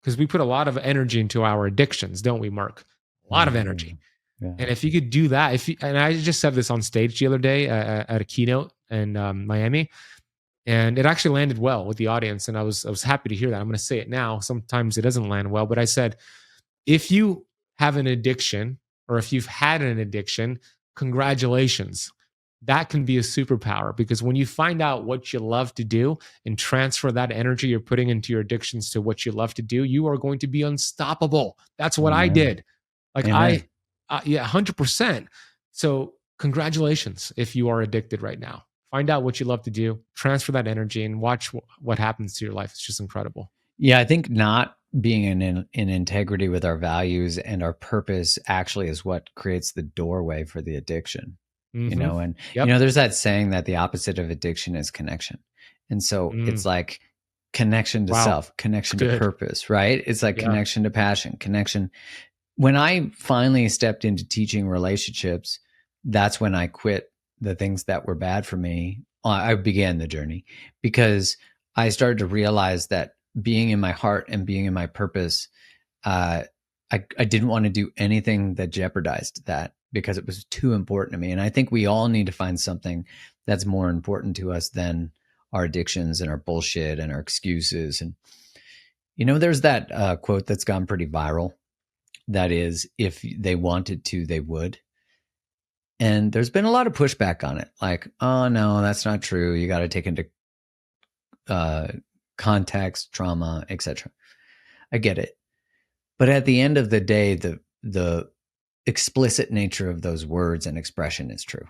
because we put a lot of energy into our addictions, don't we, Mark? A lot of energy. Yeah. And if you could do that, and I just said this on stage the other day at a keynote in Miami, and it actually landed well with the audience. And I was happy to hear that. I'm going to say it now. Sometimes it doesn't land well, but I said, if you have an addiction or if you've had an addiction, congratulations. That can be a superpower because when you find out what you love to do and transfer that energy you're putting into your addictions to what you love to do, you are going to be unstoppable. That's what I did. Like yeah, 100%. So congratulations if you are addicted right now. Find out what you love to do, transfer that energy, and watch what happens to your life. It's just incredible. Yeah, I think not being in integrity with our values and our purpose actually is what creates the doorway for the addiction. Mm-hmm. You know, and there's that saying that the opposite of addiction is connection. And so it's like connection to self, connection to purpose, right? It's like connection to passion, connection. When I finally stepped into teaching relationships, that's when I quit the things that were bad for me. I began the journey because I started to realize that being in my heart and being in my purpose, I didn't want to do anything that jeopardized that because it was too important to me. And I think we all need to find something that's more important to us than our addictions and our bullshit and our excuses. And, there's that quote that's gone pretty viral. That is, if they wanted to, they would. And there's been a lot of pushback on it. Like, oh, no, that's not true. You got to take into context, trauma, etc. I get it. But at the end of the day, the explicit nature of those words and expression is true.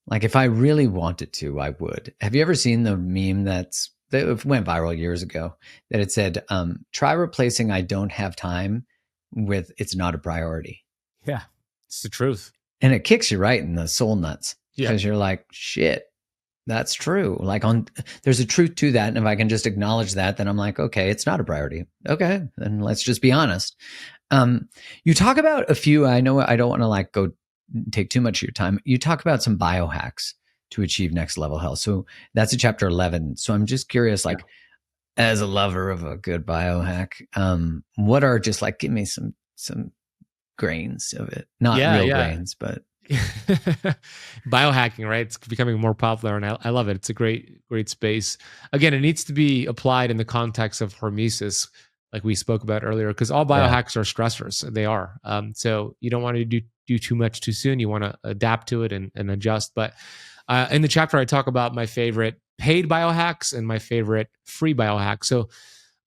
Like if I really wanted to, I would. Have you ever seen the meme that went viral years ago that it said, try replacing I don't have time with it's not a priority? Yeah, it's the truth. And it kicks you right in the soul nuts because you're like, shit, that's true. Like there's a truth to that. And if I can just acknowledge that, then I'm like, okay, it's not a priority. Okay, then let's just be honest. You talk about a few, I know I don't want to like go take too much of your time. You talk about some biohacks to achieve next level health. So that's a chapter 11. So I'm just curious, like as a lover of a good biohack, what are just like, give me some grains of it, not real grains, but biohacking, right? It's becoming more popular and I love it. It's a great space. Again, it needs to be applied in the context of hormesis, like we spoke about earlier, because all biohacks are stressors. They are. So you don't want to do too much too soon. You want to adapt to it and adjust. But in the chapter, I talk about my favorite paid biohacks and my favorite free biohacks. So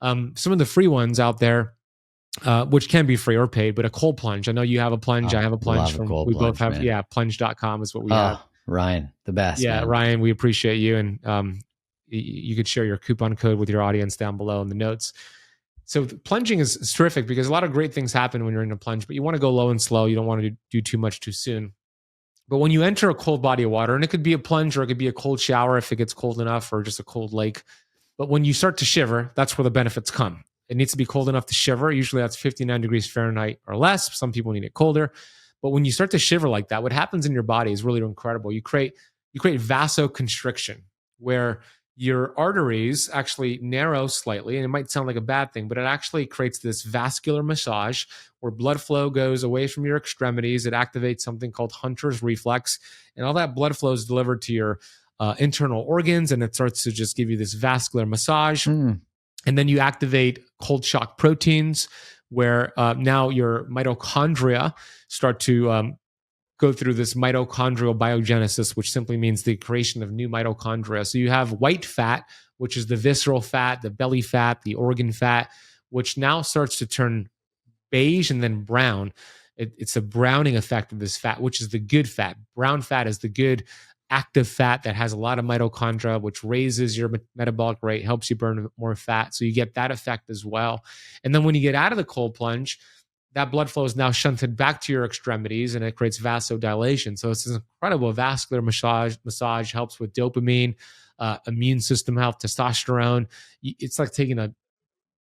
some of the free ones out there, which can be free or paid, but a cold plunge. I know you have a plunge. I have a plunge. We both have, man. Plunge.com is what we have. Ryan, the best. Yeah, man. Ryan, we appreciate you. And you could share your coupon code with your audience down below in the notes. So plunging is terrific because a lot of great things happen when you're in a plunge, but you want to go low and slow. You don't want to do too much too soon. But when you enter a cold body of water, and it could be a plunge or it could be a cold shower if it gets cold enough, or just a cold lake. But when you start to shiver, that's where the benefits come. It needs to be cold enough to shiver. Usually that's 59 degrees Fahrenheit or less. Some people need it colder. But when you start to shiver like that, what happens in your body is really incredible. You create vasoconstriction, where your arteries actually narrow slightly, and it might sound like a bad thing, but it actually creates this vascular massage where blood flow goes away from your extremities. It activates something called Hunter's reflex, and all that blood flow is delivered to your internal organs, and it starts to just give you this vascular massage. And then you activate cold shock proteins, where now your mitochondria start to go through this mitochondrial biogenesis, which simply means the creation of new mitochondria. So you have white fat, which is the visceral fat, the belly fat, the organ fat, which now starts to turn beige and then brown. It's a browning effect of this fat, which is the good fat. Brown fat is the good active fat that has a lot of mitochondria, which raises your metabolic rate, helps you burn more fat. So you get that effect as well. And then when you get out of the cold plunge, that blood flow is now shunted back to your extremities and it creates vasodilation. So it's an incredible vascular massage, helps with dopamine, immune system health, testosterone. It's like taking a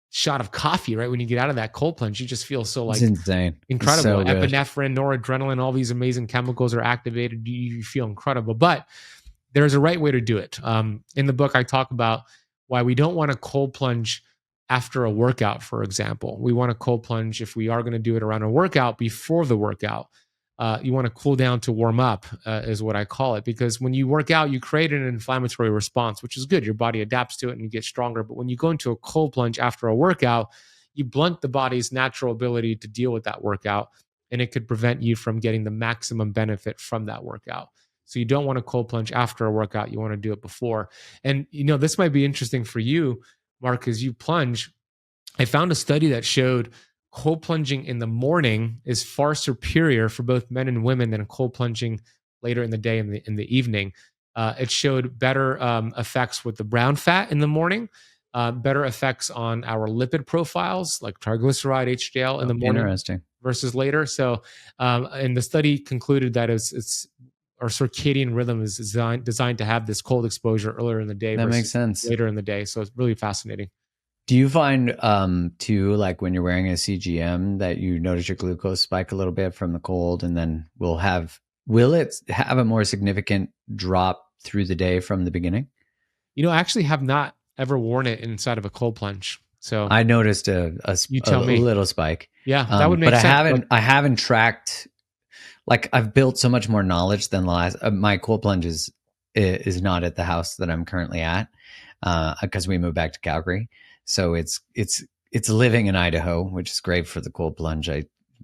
shot of coffee, right? When you get out of that cold plunge, you just feel so like It's insane. incredible. It's so good. Epinephrine, noradrenaline, all these amazing chemicals are activated. You feel incredible. But there's a right way to do it. In the book, I talk about why we don't want to cold plunge after a workout, for example. We want to cold plunge if we are going to do it around a workout before the workout. You want to cool down to warm up, is what I call it. Because when you work out, you create an inflammatory response, which is good. Your body adapts to it and you get stronger. But when you go into a cold plunge after a workout, you blunt the body's natural ability to deal with that workout, and it could prevent you from getting the maximum benefit from that workout. So you don't want to cold plunge after a workout. You want to do it before. And, this might be interesting for you, Mark, as you plunge. I found a study that showed cold plunging in the morning is far superior for both men and women than cold plunging later in the day and in the evening. It showed better effects with the brown fat in the morning, better effects on our lipid profiles like triglyceride, HDL in the morning versus later. So, and the study concluded that it's our circadian rhythm is designed to have this cold exposure earlier in the day that versus makes sense. later in the day. So it's really fascinating. Do you find too, like when you're wearing a CGM, that you notice your glucose spike a little bit from the cold, and then will it have a more significant drop through the day from the beginning? I actually have not ever worn it inside of a cold plunge. So I noticed a little spike. Yeah, that would make sense. I haven't tracked. Like, I've built so much more knowledge than the last. My cold plunge is not at the house that I'm currently at because we moved back to Calgary. So it's living in Idaho, which is great for the cold plunge.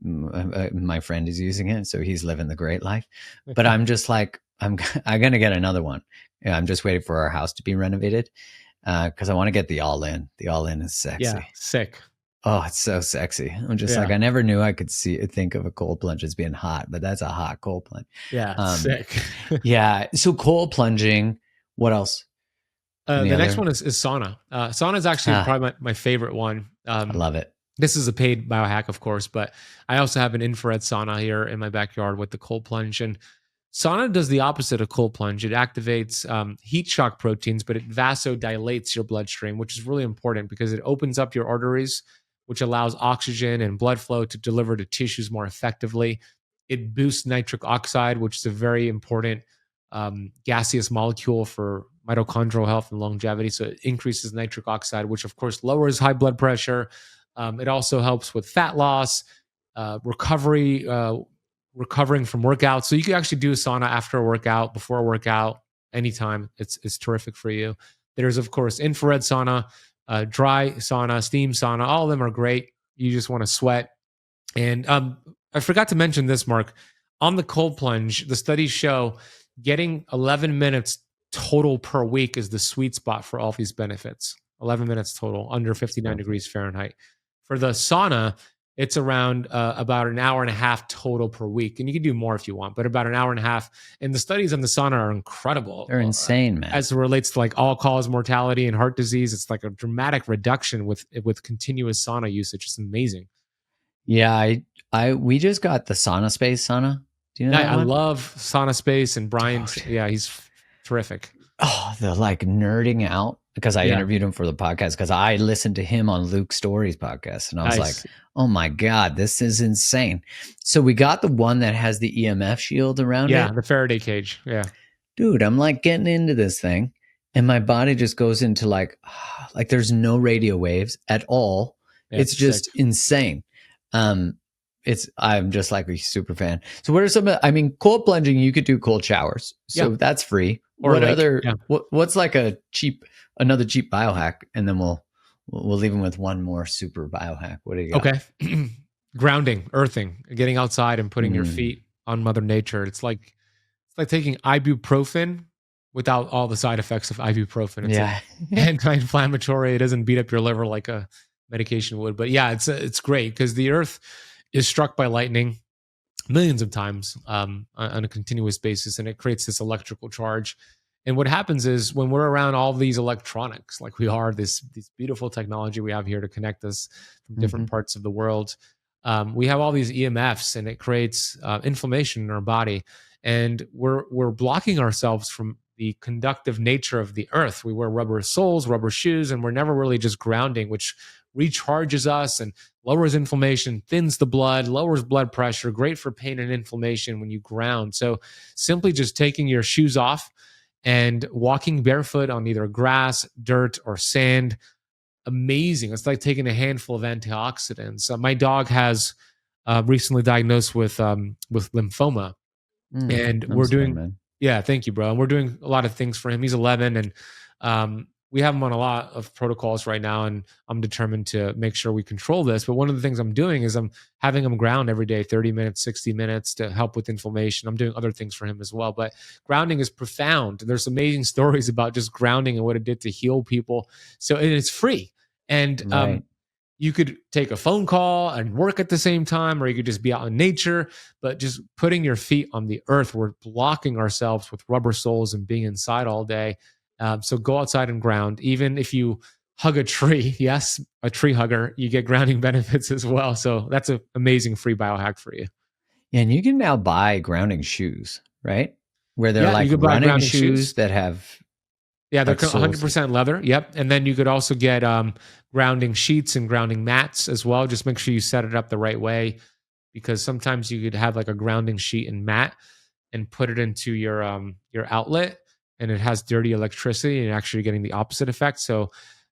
My friend is using it, so he's living the great life. But I'm just like, I'm gonna get another one. Yeah, I'm just waiting for our house to be renovated because I want to get the all-in. The all-in is sexy. Yeah, sick. Oh, it's so sexy. I'm just like, I never knew I could think of a cold plunge as being hot, but that's a hot cold plunge. Yeah, sick. Yeah. So cold plunging. What else? The next one is sauna. Sauna is actually probably my favorite one. I love it. This is a paid biohack, of course, but I also have an infrared sauna here in my backyard with the cold plunge. And sauna does the opposite of cold plunge. It activates heat shock proteins, but it vasodilates your bloodstream, which is really important because it opens up your arteries, which allows oxygen and blood flow to deliver to tissues more effectively. It boosts nitric oxide, which is a very important gaseous molecule for mitochondrial health and longevity. So it increases nitric oxide, which of course lowers high blood pressure. It also helps with fat loss, recovering from workouts. So you can actually do a sauna after a workout, before a workout, anytime. It's terrific for you. There's of course infrared sauna, dry sauna, steam sauna. All of them are great. You just want to sweat. And I forgot to mention this, Mark. On the cold plunge, the studies show getting 11 minutes total per week is the sweet spot for all these benefits. 11 minutes total, under 59 degrees Fahrenheit. For the sauna, it's around about an hour and a half total per week. And you can do more if you want, but about an hour and a half. And the studies on the sauna are incredible. They're insane, man. As it relates to like all-cause mortality and heart disease, it's like a dramatic reduction with continuous sauna usage. It's amazing. Yeah, we just got the Sauna Space sauna. Do you know that I one? love Sauna Space and Brian. Yeah, he's terrific. Oh, the like nerding out because I interviewed him for the podcast because I listened to him on Luke Story's podcast and I was like, oh my God, this is insane. So we got the one that has the EMF shield around it. Yeah, the Faraday cage. Yeah. Dude, I'm like getting into this thing and my body just goes into like there's no radio waves at all. Yeah, it's just insane. I'm just like a super fan. So what are some, cold plunging, you could do cold showers. So that's free. Or what's like another cheap biohack? And then we'll leave them with one more super biohack. What do you got? Okay. Grounding, earthing, getting outside and putting your feet on Mother Nature. It's like taking ibuprofen without all the side effects of ibuprofen. It's anti-inflammatory. It doesn't beat up your liver like a medication would. But yeah, it's great because the earth is struck by lightning. millions of times on a continuous basis, and it creates this electrical charge. And what happens is when we're around all these electronics, like we are, this beautiful technology we have here to connect us from different parts of the world, we have all these EMFs, and it creates inflammation in our body, and we're blocking ourselves from the conductive nature of the earth. We wear rubber soles, rubber shoes, and we're never really just grounding, which recharges us and lowers inflammation, thins the blood, lowers blood pressure, great for pain and inflammation when you ground. So simply just taking your shoes off and walking barefoot on either grass, dirt, or sand, amazing. It's like taking a handful of antioxidants. My dog has recently diagnosed with lymphoma, and we're doing, man. yeah, thank you, bro. And we're doing a lot of things for him. He's 11, and we have him on a lot of protocols right now, and I'm determined to make sure we control this. But one of the things I'm doing is I'm having him ground every day, 30 minutes, 60 minutes to help with inflammation. I'm doing other things for him as well. But grounding is profound. There's amazing stories about just grounding and what it did to heal people. So it's free. And you could take a phone call and work at the same time, or you could just be out in nature. But just putting your feet on the earth, we're blocking ourselves with rubber soles and being inside all day. So go outside and ground. Even if you hug a tree, yes, a tree hugger, you get grounding benefits as well. So that's an amazing free biohack for you. Yeah, and you can now buy grounding shoes, right? Where they're like you could buy running grounding shoes that have. Yeah, they're like 100% leather. Yep. And then you could also get grounding sheets and grounding mats as well. Just make sure you set it up the right way, because sometimes you could have like a grounding sheet and mat and put it into your outlet, and it has dirty electricity, and actually getting the opposite effect. So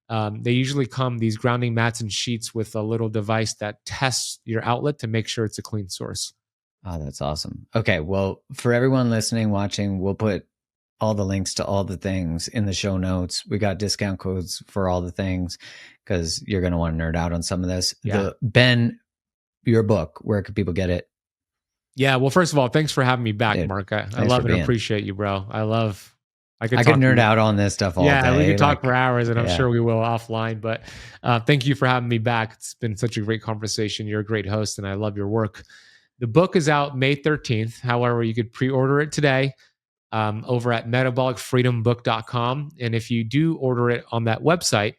they usually come, these grounding mats and sheets, with a little device that tests your outlet to make sure it's a clean source. Oh, that's awesome. Okay. Well, for everyone listening, watching, we'll put all the links to all the things in the show notes. We got discount codes for all the things, because you're going to want to nerd out on some of this. Yeah. Ben, your book, where can people get it? Yeah. Well, first of all, thanks for having me back, Dude, Mark. I love and appreciate you, bro. I could nerd out on this stuff all day. Yeah, we could talk for hours, and I'm sure we will offline. But thank you for having me back. It's been such a great conversation. You're a great host, and I love your work. The book is out May 13th. However, you could pre-order it today over at metabolicfreedombook.com. And if you do order it on that website,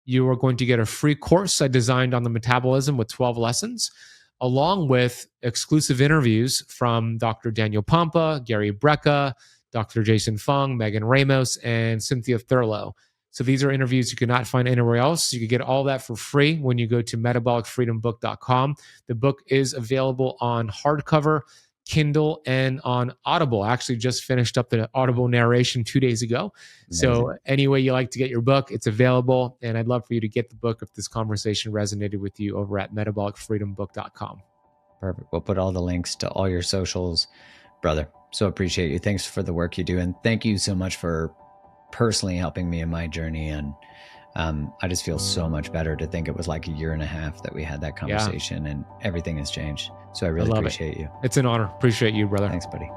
you are going to get a free course I designed on the metabolism with 12 lessons, along with exclusive interviews from Dr. Daniel Pompa, Gary Brecka, Dr. Jason Fung, Megan Ramos, and Cynthia Thurlow. So these are interviews you cannot find anywhere else. You can get all that for free when you go to metabolicfreedombook.com. The book is available on hardcover, Kindle, and on Audible. I actually just finished up the Audible narration 2 days ago. Amazing. So any way you like to get your book, it's available. And I'd love for you to get the book if this conversation resonated with you over at metabolicfreedombook.com. Perfect. We'll put all the links to all your socials, brother. So appreciate you. Thanks for the work you do. And thank you so much for personally helping me in my journey. And I just feel so much better to think it was like a year and a half that we had that conversation, and everything has changed. So I really appreciate you. It's an honor. Appreciate you, brother. Thanks, buddy.